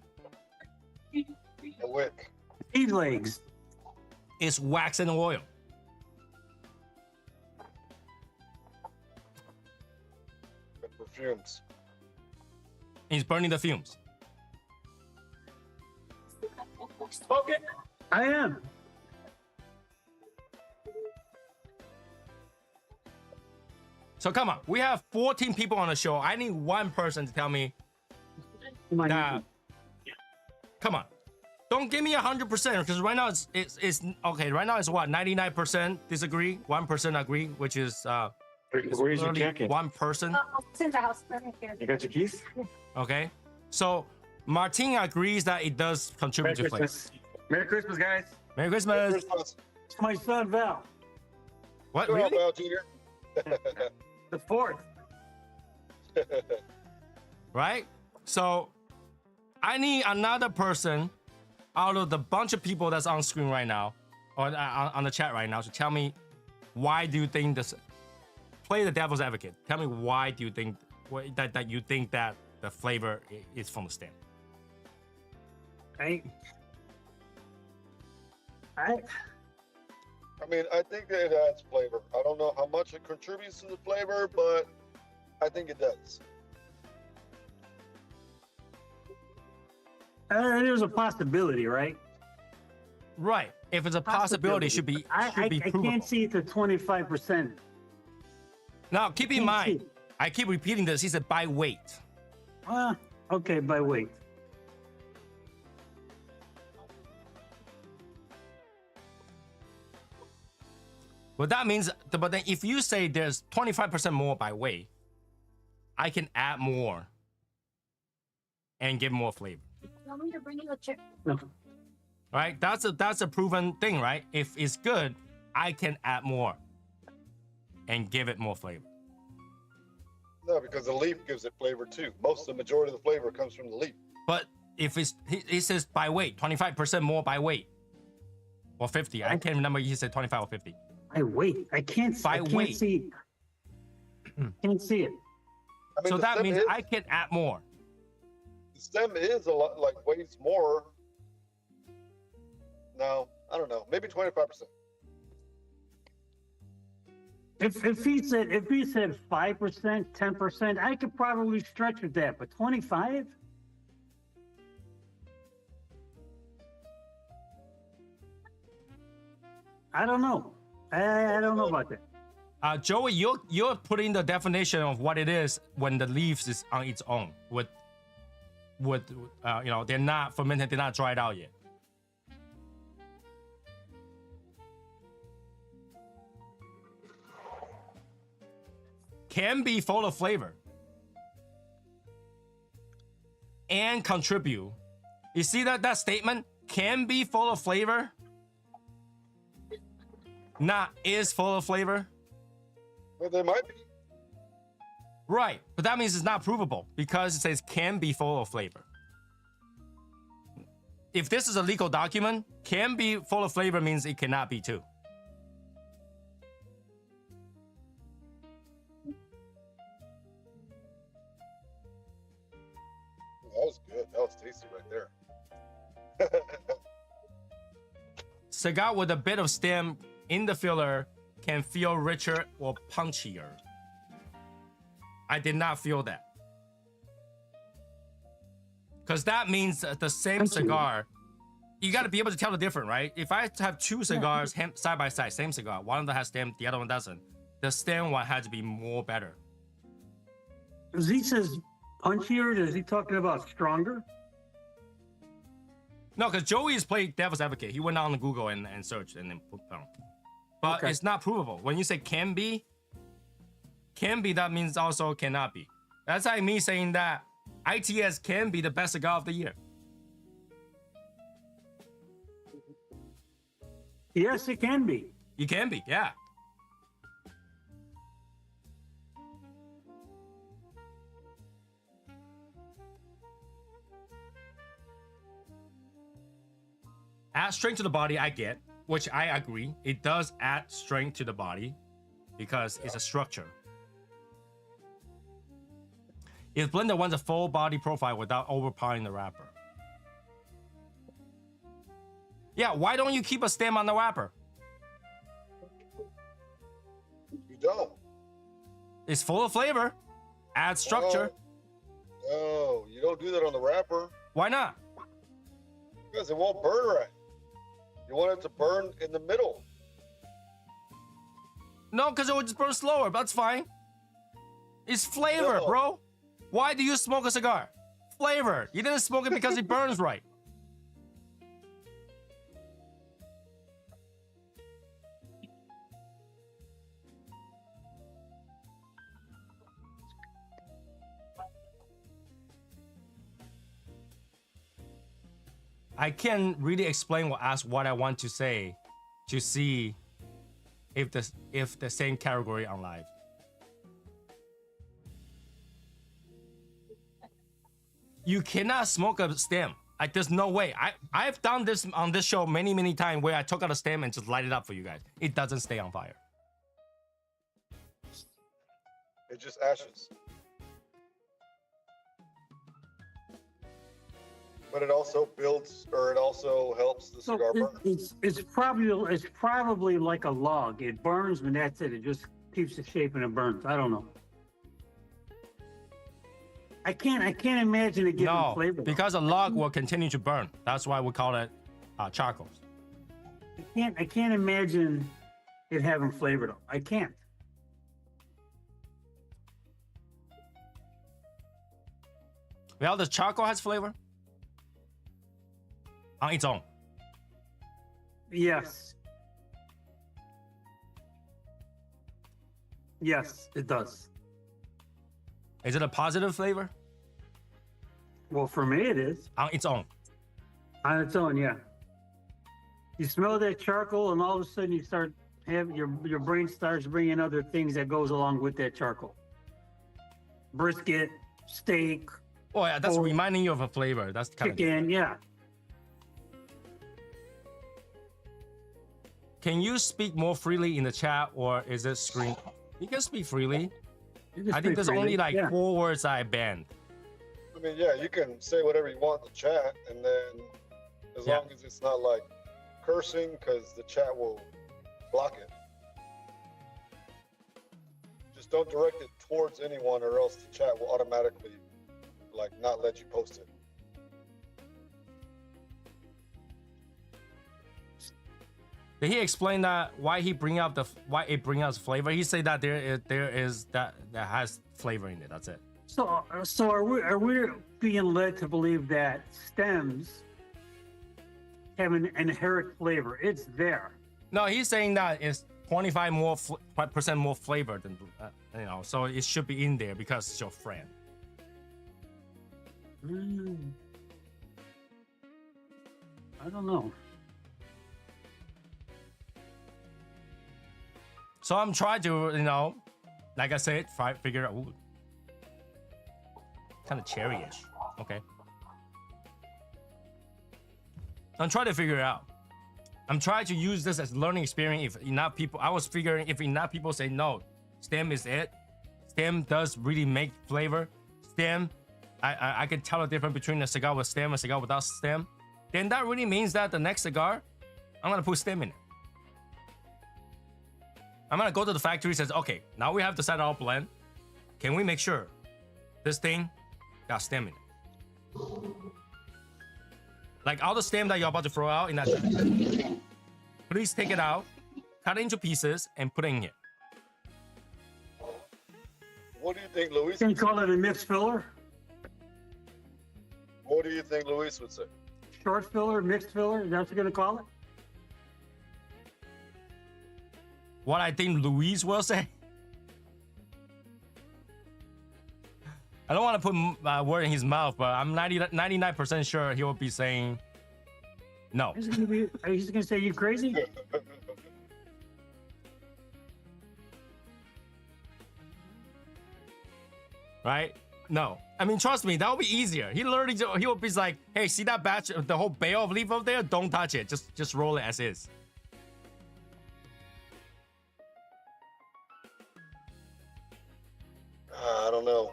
A wick. Seed legs. it's wax and oil. And perfumes. It's burning the fumes. Okay. I am. So come on, we have 14 people on the show. I need one person to tell me that. Come on, don't give me 100% because right now it's okay. Right now it's what 99% disagree, 1% agree, which is Where's your only jacket? one person. Oh, it's in the house. Right here. You got your keys? Okay, so Martin agrees that it does contribute to flavor. Merry Christmas, guys. Merry Christmas. Christmas. It's my son Val. What? Good job, Really? Val Jr. The fourth. Right? So I need another person out of the bunch of people that's on screen right now or on the chat right now to tell me why do you think this. Play the devil's advocate. Tell me why do you think that you think that the flavor is from the stem. I mean, I think that it adds flavor. I don't know how much it contributes to the flavor, but I think it does. there's a possibility, right? Right. If it's a possibility, it should be I provable. can't see it to 25%. Now, keep in Can't mind, see. I keep repeating this. He said by weight. Okay, by weight. But that means, but then if you say there's 25% more by weight, I can add more and give more flavor. Want me to bring you a chair? No. Right? That's a proven thing, right? If it's good, I can add more and give it more flavor. No, because the leaf gives it flavor too. The majority of the flavor comes from the leaf. But if it's, he says by weight, 25% more by weight. Or 50. I can't remember he said 25 or 50. By weight. I can't weight. see. Can't see it. I mean, So the that stem means is- I can add more. The stem is a lot, like weighs more. No, I don't know. Maybe 25%. If he said 5%, 10%, I could probably stretch with that. But 25? I don't know. I don't know about that. Joey, you're putting the definition of what it is when the leaves is on its own. With they're not fermented, they're not dried out yet. Can be full of flavor and contribute. You see that statement? Can be full of flavor. Not is full of flavor. Well, they might be. Right, but that means it's not provable because it says can be full of flavor. If this is a legal document, can be full of flavor means it cannot be too. That was good. That was tasty right there. Cigar with a bit of stem in the filler can feel richer or punchier. I did not feel that. Because that means the same cigar, you got to be able to tell the difference, right? If I have two cigars side by side, same cigar, one of them has stem, the other one doesn't. The stem one has to be more better. As he says punchier, is he talking about stronger? No, because Joey is playing devil's advocate. He went on Google and searched and then put down. But Okay. it's not provable. When you say can be, that means also cannot be. That's like me saying that ITS can be the best cigar of the year. Yes, it can be. You can be, yeah. Add strength to the body, I get, which I agree. It does add strength to the body because it's a structure. If blender wants a full body profile without overpowering the wrapper. Yeah, why don't you keep a stem on the wrapper? You don't. It's full of flavor. Add structure. No, you don't do that on the wrapper Why not? because it won't burn right. You want it to burn in the middle. No, because it will just burn slower. That's fine. It's flavor, No. bro. Why do you smoke a cigar? Flavor. You didn't smoke it because it burns right. I can't really explain or ask what I want to say to see if the same category on live. You cannot smoke a stem. Like there's no way. I've done this on this show many times where I took out a stem and just light it up for you guys. It doesn't stay on fire. It just ashes. But it also builds, or it also helps the So cigar burn. it's probably like a log. It burns and that's it. It just keeps the shape and it burns. I don't know. I can't imagine it giving No, flavor. because a log will continue to burn. That's why we call it charcoal. I can't imagine it having flavor though. I can't. Well, the charcoal has flavor on its own. Yes. Yes, it does. Is it a positive flavor? Well, for me, it is On its own. on its own. Yeah. You smell that charcoal, and all of a sudden, you start have your brain starts bringing other things that goes along with that charcoal. Brisket, steak, Oh yeah, that's Oh. reminding you of a flavor. That's kind of. chicken. Yeah. Can you speak more freely in the chat, or is it screen? You can speak freely. You can I think speak there's freely. only like Yeah. 4 words I banned. I mean, yeah, you can say whatever you want in the chat, and then as Yeah. long as it's not like cursing, because the chat will block it. Just don't direct it towards anyone, or else the chat will automatically like not let you post it. Did he explain that why he bring up why it bring out flavor? He said that there is that has flavor in it. That's it. So are we being led to believe that stems have an inherent flavor? It's there. No, he's saying that it's 25 more percent more flavor than so it should be in there because it's your friend. I don't know. So I'm trying to like I said, figure out. Ooh, kind of cherry-ish. Okay. I'm trying to figure it out. I'm trying to use this as learning experience. If enough people, I was figuring if enough people say no, stem is it. Stem does really make flavor. Stem, I can tell the difference between a cigar with stem and a cigar without stem. Then that really means that the next cigar, I'm gonna put stem in it. I'm gonna go to the factory. Says, okay, now we have to set our blend. Can we make sure this thing got stem in it? Like all the stem that you're about to throw out in that, please take it out, cut it into pieces, and put it in here. What do you think, Luis? Can you call it a mixed filler? What do you think Luis would say? Short filler, mixed filler? Is that what you're gonna call it? What I think Luis will say. I don't want to put a word in his mouth, but I'm 99% sure he will be saying no. He's gonna say you crazy? Right? No. I mean, trust me, that will be easier. He will be like, hey, see that batch, the whole bale of leaf over there? Don't touch it. Just roll it as is. I don't know.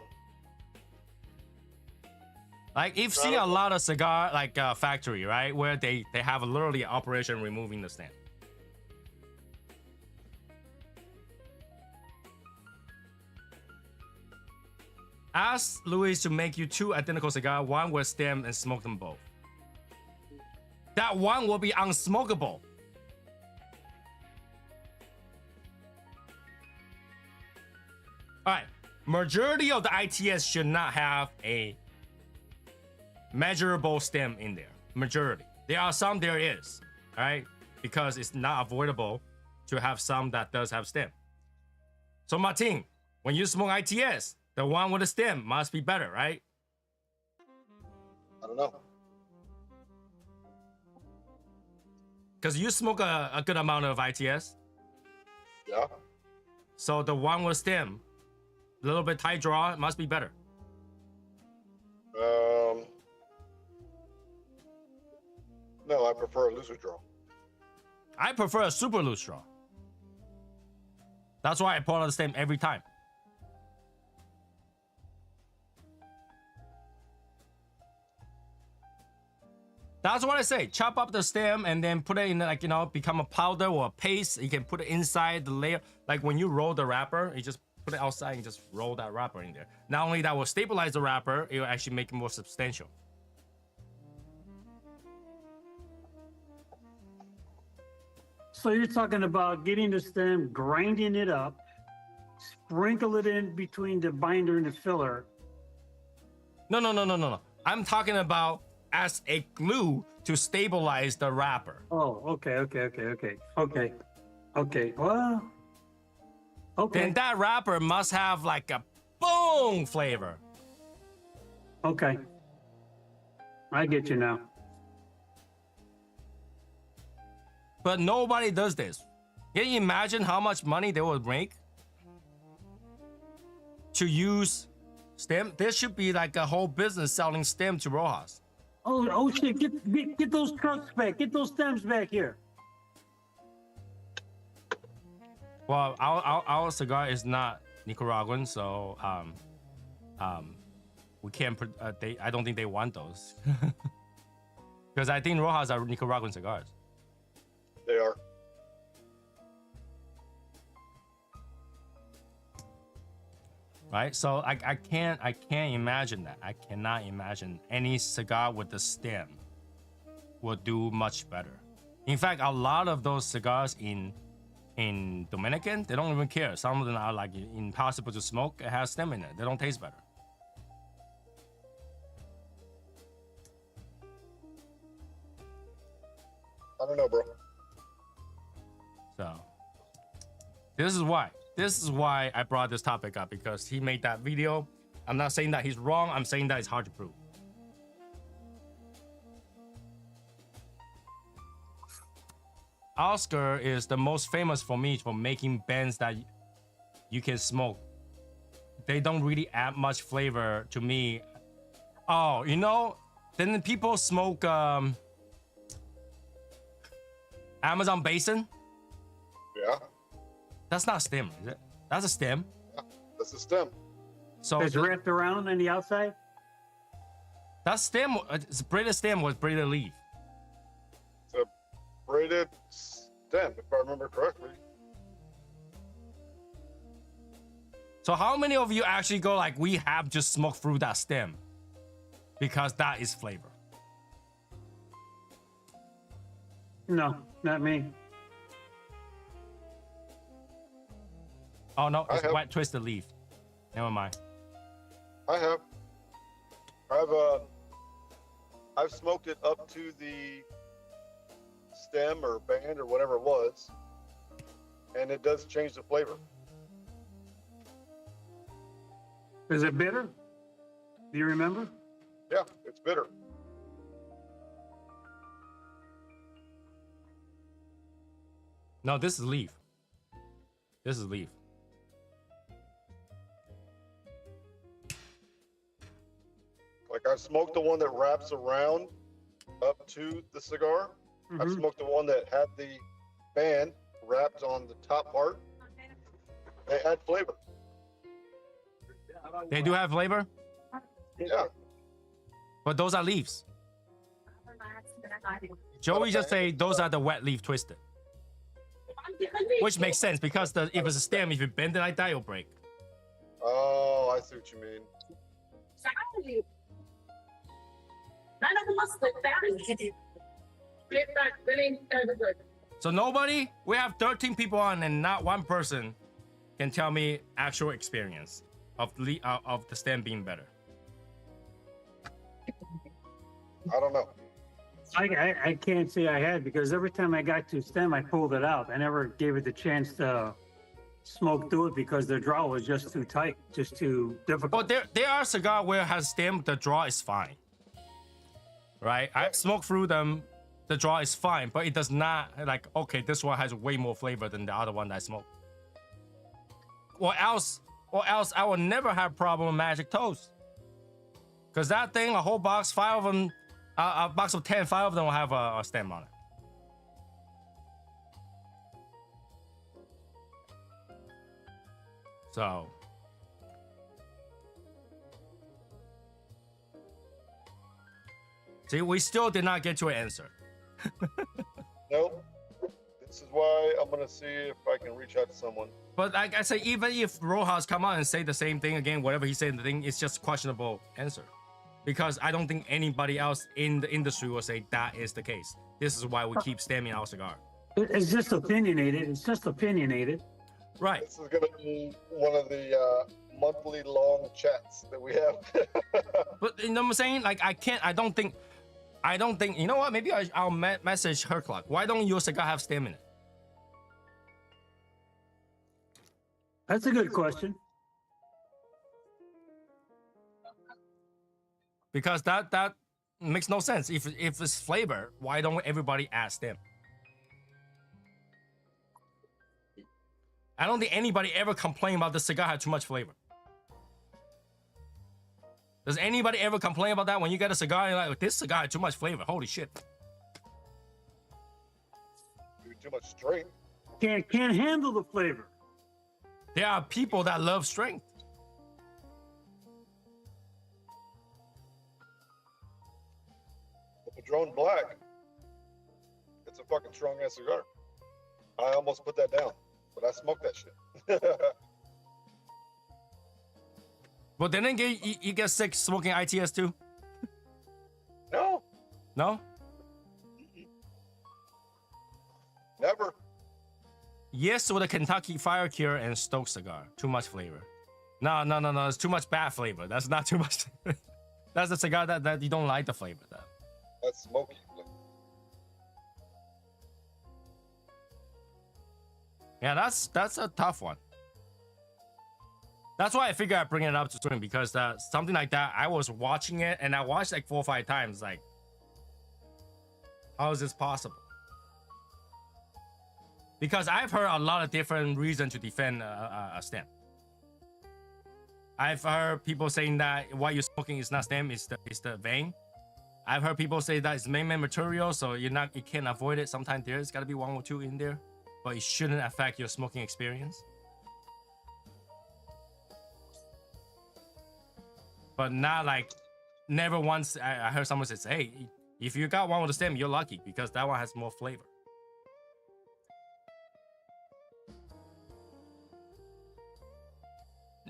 Like you've seen a lot of cigar like factory, right, where they have literally operation removing the stem. Ask Luis to make you 2 identical cigars, one with stem, and smoke them both. That one will be unsmokable. All right, majority of the ITS should not have a measurable stem in there. Majority. There are some there is, all right, because it's not avoidable to have some that does have stem. So Martin, when you smoke ITS, the one with a stem must be better, right? I don't know. Because you smoke a good amount of ITS. Yeah. So the one with stem, a little bit tight draw, must be better. No, I prefer a looser draw. I prefer a super loose straw. That's why I pull out the stem every time. That's what I say. Chop up the stem and then put it in, like, you know, become a powder or a paste. You can put it inside the layer. Like when you roll the wrapper, you just put it outside and just roll that wrapper in there. Not only that will stabilize the wrapper, it will actually make it more substantial. So you're talking about getting the stem, grinding it up, sprinkle it in between the binder and the filler. No. I'm talking about as a glue to stabilize the wrapper. Oh, okay. Well, okay. Then that wrapper must have like a boom flavor. Okay. I get you now. But nobody does this. Can you imagine how much money they would make to use stem? There should be like a whole business selling stem to Rojas. Oh shit! Get those trucks back. Get those stems back here. Well, our cigar is not Nicaraguan, so we can't. I don't think they want those because I think Rojas are Nicaraguan cigars. They are. Right, so I can't imagine that. I cannot imagine any cigar with the stem will do much better. In fact, a lot of those cigars in Dominican, they don't even care. Some of them are like impossible to smoke. It has stem in it. They don't taste better. I don't know, bro. So this is why I brought this topic up, because he made that video. I'm not saying that he's wrong. I'm saying that it's hard to prove. Oscar is the most famous for me for making bands that you can smoke. They don't really add much flavor to me. Oh, you know, then people smoke Amazon Basin. Yeah. That's not stem, is it? That's a stem. Yeah, that's the stem. So It's wrapped around on the outside. that stem, it's braided stem was braided leaf. It's a braided stem, if I remember correctly. So how many of you actually go like, we have just smoked through that stem because that is flavor? No, not me. Oh no, it's have. wet twisted leaf. Never mind. I have. I've smoked it up to the stem or band or whatever it was, and it does change the flavor. Is it bitter? Do you remember? Yeah, it's bitter. No, this is leaf. This is leaf. Like I've smoked the one that wraps around up to the cigar. I've smoked the one that had the band wrapped on the top part. They had flavor. They do have flavor? Yeah. But those are leaves. Joey just say those are the wet leaf twisted. Which makes sense because if it's a stem, if you bend it like that, it'll break. Oh, I see what you mean. So nobody, we have 13 people on and not one person can tell me actual experience of the stem being better. I don't know. I can't say I had because every time I got to stem, I pulled it out. I never gave it the chance to smoke through it because the draw was just too tight, just too difficult. But there are cigar where it has stem, the draw is fine. Right? I've smoked through them, the draw is fine, but it does not like, okay, this one has way more flavor than the other one that I smoked. Or else I will never have problem with Magic Toast. Because that thing, a whole box, 5 of them, a box of 10, 5 of them will have a stem on it. So. See, we still did not get to an answer. Nope. This is why I'm gonna see if I can reach out to someone. But like I say, even if Rojas come out and say the same thing again, whatever he said in the thing, it's just questionable answer. Because I don't think anybody else in the industry will say that is the case. This is why we keep stemming our cigar. It's just opinionated. It's just opinionated. Right. This is gonna be one of the monthly long chats that we have. But you know what I'm saying? Like I don't think, you know what? Maybe I'll message her clock. Why don't your cigar have stem in it? That's a good question. Because that makes no sense. If it's flavor, why don't everybody add stem? I don't think anybody ever complain about the cigar had too much flavor. Does anybody ever complain about that when you get a cigar and you're like, this cigar had too much flavor? Holy shit. Too much strength. Can't handle the flavor. There are people that love strength. The Padron Black, it's a fucking strong ass cigar. I almost put that down, but I smoked that shit. But then again, you get sick smoking ITS too? No. No? Never. Yes, with a Kentucky Fire Cure and Stoke cigar. Too much flavor. No. It's too much bad flavor. That's not too much. That's a cigar that you don't like the flavor. That's smoky. Yeah, that's a tough one. That's why I figured I'd bring it up to stream because something like that, I was watching it and I watched like 4 or 5 times. Like, how is this possible? Because I've heard a lot of different reasons to defend a stem. I've heard people saying that what you're smoking is not stem, it's the vein. I've heard people say that it's main material, so you can't avoid it. Sometimes there's got to be 1 or 2 in there, but it shouldn't affect your smoking experience. But not like, never once I heard someone say, hey, if you got one with a stem, you're lucky because that one has more flavor.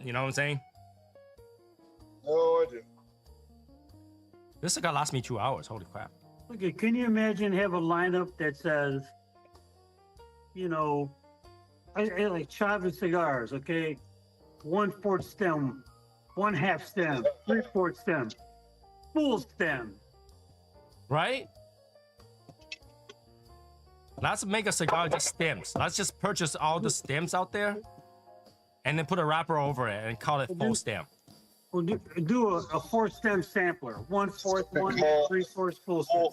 You know what I'm saying? No, I do. This cigar lasts me 2 hours. Holy crap. Okay, can you imagine have a lineup that says, you know, I like Chavez cigars, okay? 1/4 stem, 1/2 stem, 3/4 stem, full stem. Right? Let's make a cigar just stems. Let's just purchase all the stems out there and then put a wrapper over it and call it full stem. We'll do a 4 stem sampler. 1/4, 1/2, 3/4 full stem.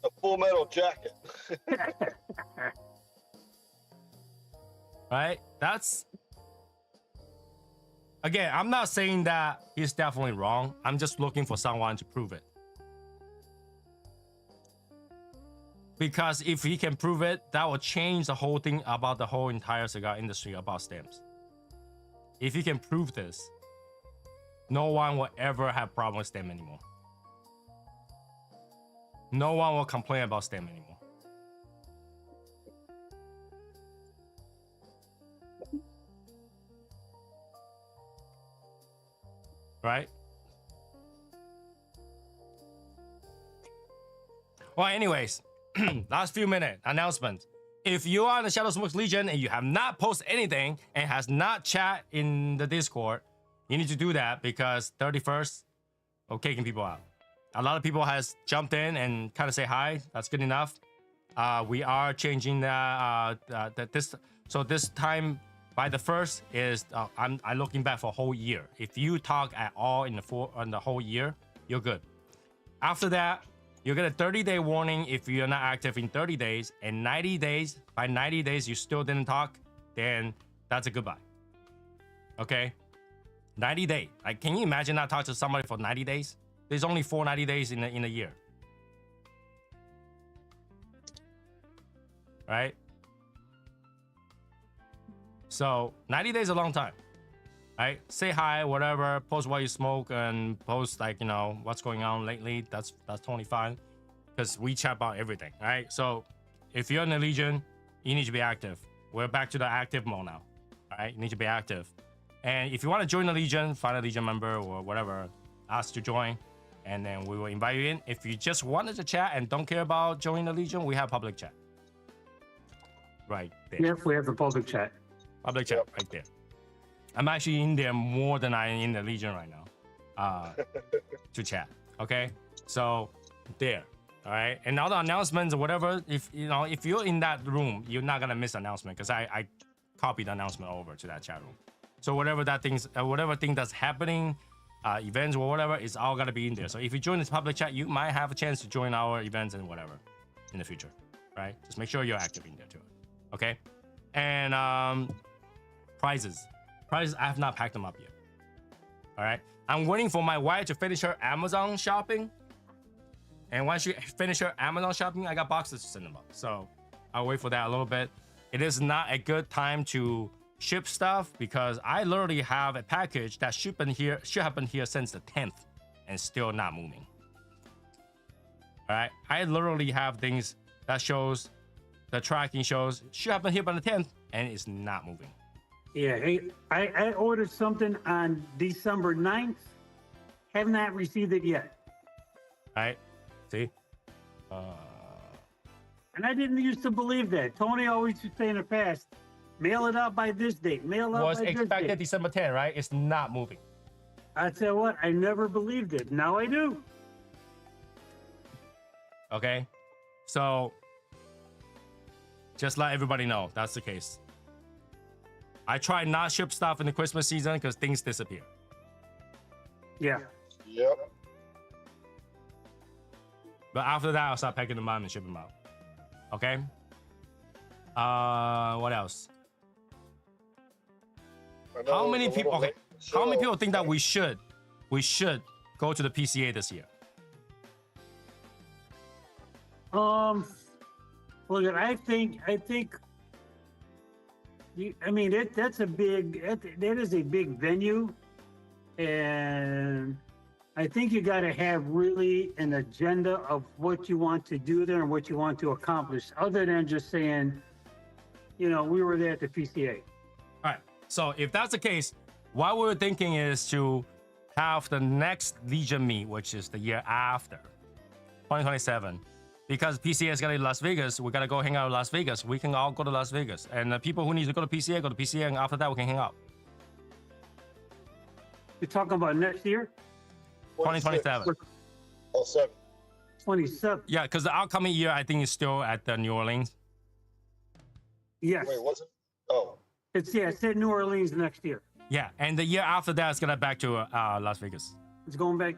A Full Metal Jacket. Right? That's... Again, I'm not saying that he's definitely wrong. I'm just looking for someone to prove it. Because if he can prove it, that will change the whole thing about the whole entire cigar industry about stems. If he can prove this, no one will ever have problem with stem anymore. No one will complain about STEM anymore. Right? Well, anyways, last few minute announcement. If you are in the Shadow Smokes Legion and you have not posted anything and has not chat in the Discord, you need to do that because 31st, we're kicking people out. A lot of people has jumped in and kind of say hi. That's good enough. We are changing this time by the first is I'm looking back for a whole year. If you talk at all in the whole year, you're good. After that, you get a 30-day warning if you're not active in 30 days, and 90 days. By 90 days you still didn't talk, then that's a goodbye. Okay, 90 days. Like, can you imagine not talking to somebody for 90 days? There's only 4 90 days in a year, right? So 90 days is a long time, right? Say hi, whatever, post what you smoke, and post like, you know, what's going on lately. That's totally fine, because we chat about everything, right? So if you're in the Legion, you need to be active. We're back to the active mode now, all right? You need to be active. And if you want to join the Legion, find a Legion member or whatever, ask to join, and then we will invite you in. If you just wanted to chat and don't care about joining the Legion, we have public chat right there. Yep, we have the public chat. Public chat right there. I'm actually in there more than I am in the Legion right now to chat. Okay, so there. All right, and all the announcements or whatever. If you're in that room, you're not gonna miss announcement because I copied the announcement over to that chat room. So whatever thing that's happening, events or whatever, is all gonna be in there. So if you join this public chat, you might have a chance to join our events and whatever in the future. Right? Just make sure you're active in there too. Okay, and prizes. I have not packed them up yet. All right, I'm waiting for my wife to finish her Amazon shopping, and once she finish her Amazon shopping, I got boxes to send them up. So I'll wait for that a little bit. It is not a good time to ship stuff because I literally have a package that should have been here since the 10th and still not moving. All right, I literally have things that shows the tracking shows should have been here by the 10th and it's not moving. Yeah, hey, I ordered something on December 9th. Have not received it yet. All right, see? And I didn't used to believe that. Tony always used to say in the past, mail it out by this date, mail it out Was by this expected date. December 10, right? It's not moving. I tell you what, I never believed it. Now I do. Okay, so just let everybody know that's the case. I try not ship stuff in the Christmas season because things disappear. Yeah. Yep. But after that, I'll start packing them up and ship them out. Okay. What else? How many people? Okay. How many people think that we should go to the PCA this year? Look, I think. I mean, that is a big venue, and I think you got to have really an agenda of what you want to do there and what you want to accomplish, other than just saying, we were there at the PCA. All right. So if that's the case, what we're thinking is to have the next Legion meet, which is the year after, 2027. Because PCA is gonna be Las Vegas, we gotta go hang out in Las Vegas. We can all go to Las Vegas, and the people who need to go to PCA, and after that we can hang out. You're talking about next year? 2027. Oh, 7. 27. Yeah, because the upcoming year I think is still at the New Orleans. Yes. Wait, was it? Oh. It's at New Orleans next year. Yeah, and the year after that is gonna back to Las Vegas. It's going back.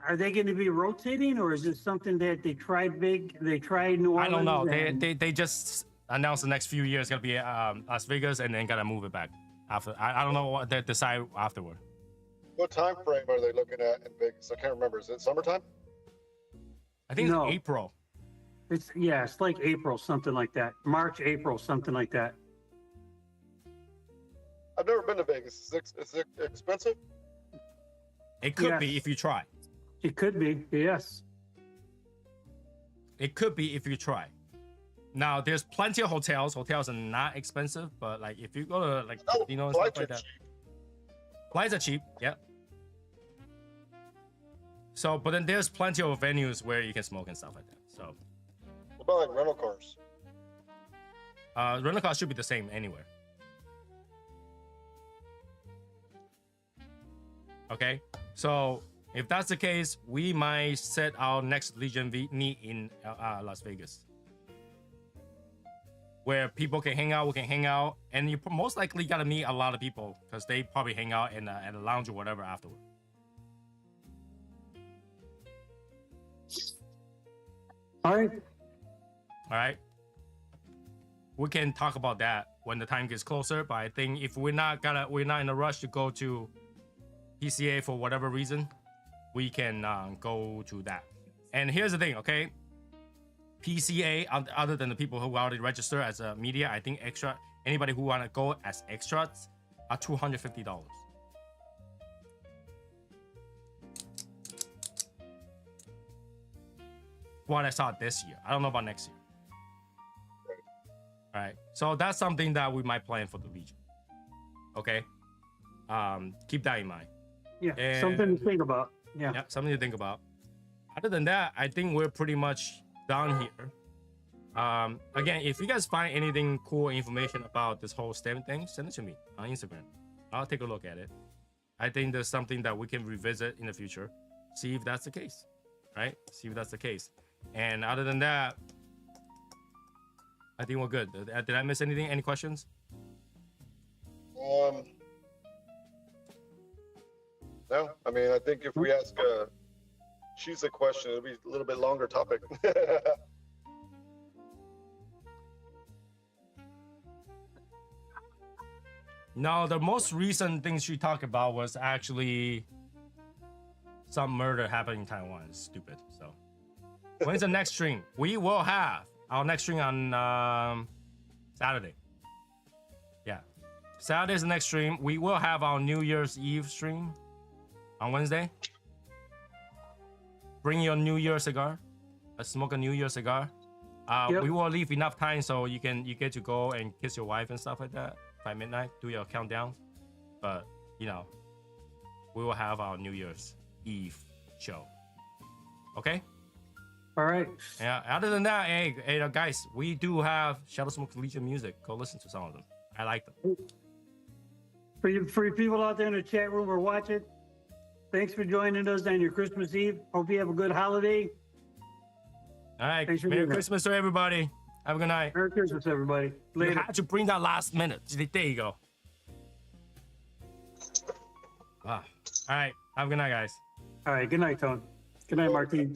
Are they going to be rotating, or is it something that they tried New Orleans? I don't know. They just announced the next few years gonna be Las Vegas, and then gotta move it back after. I don't know what they decide afterward. What time frame are they looking at in Vegas? I can't remember. Is it summertime? I think No. it's April. It's like April, something like that. March, April, something like that. I've never been to Vegas. Is it expensive? It could Yes. be if you try. It could be, yes. It could be if you try. Now, there's plenty of hotels. Hotels are not expensive, but like if you go to like Oh, casino and stuff flights like are that, cheap. flights are cheap. Yep. So, but then there's plenty of venues where you can smoke and stuff like that. So, What about like rental cars? rental car should be the same anywhere. Okay, so if that's the case, we might set our next Legion meet in Las Vegas, where people can hang out. We can hang out, and you most likely gotta meet a lot of people because they probably hang out in at a lounge or whatever afterward. All right. All right. We can talk about that when the time gets closer. But I think if we're not in a rush to go to PCA for whatever reason, we can go to that. And here's the thing, okay? PCA, other than the people who already register as a media, I think anybody who want to go as extras are $250. What I saw this year. I don't know about next year. All right. So that's something that we might plan for the Legion. Okay. Keep that in mind. Yeah. And- Something to think about. Yeah. Yeah, something to think about. Other than that, I think we're pretty much done here. Again, if you guys find anything cool information about this whole STEM thing, send it to me on Instagram. I'll take a look at it. I think there's something that we can revisit in the future. See if that's the case, right? See if that's the case. And other than that, I think we're good. Did I miss anything? Any questions? No, I mean, I think if we ask she's a question, it'll be a little bit longer topic. No, the most recent thing she talked about was actually some murder happening in Taiwan. It's stupid. So, when's the next stream? We will have our next stream on Saturday. Yeah, Saturday's the next stream. We will have our New Year's Eve stream on Wednesday. Bring your New Year cigar. Smoke a New Year cigar. Yep. We will leave enough time so you get to go and kiss your wife and stuff like that by midnight. Do your countdown. But you know, we will have our New Year's Eve show. Okay. All right. Yeah. Other than that, hey, guys, we do have Shadow Smoke Legion music. Go listen to some of them. I like them. For you people out there in the chat room or watching, thanks for joining us on your Christmas Eve. Hope you have a good holiday. All right. Thanks for Merry being here. Christmas to everybody. Have a good night. Merry Christmas, everybody. You Later. had to bring that last minute. There you go. Wow. All right. Have a good night, guys. All right. Good night, Tone. Good night, Martine.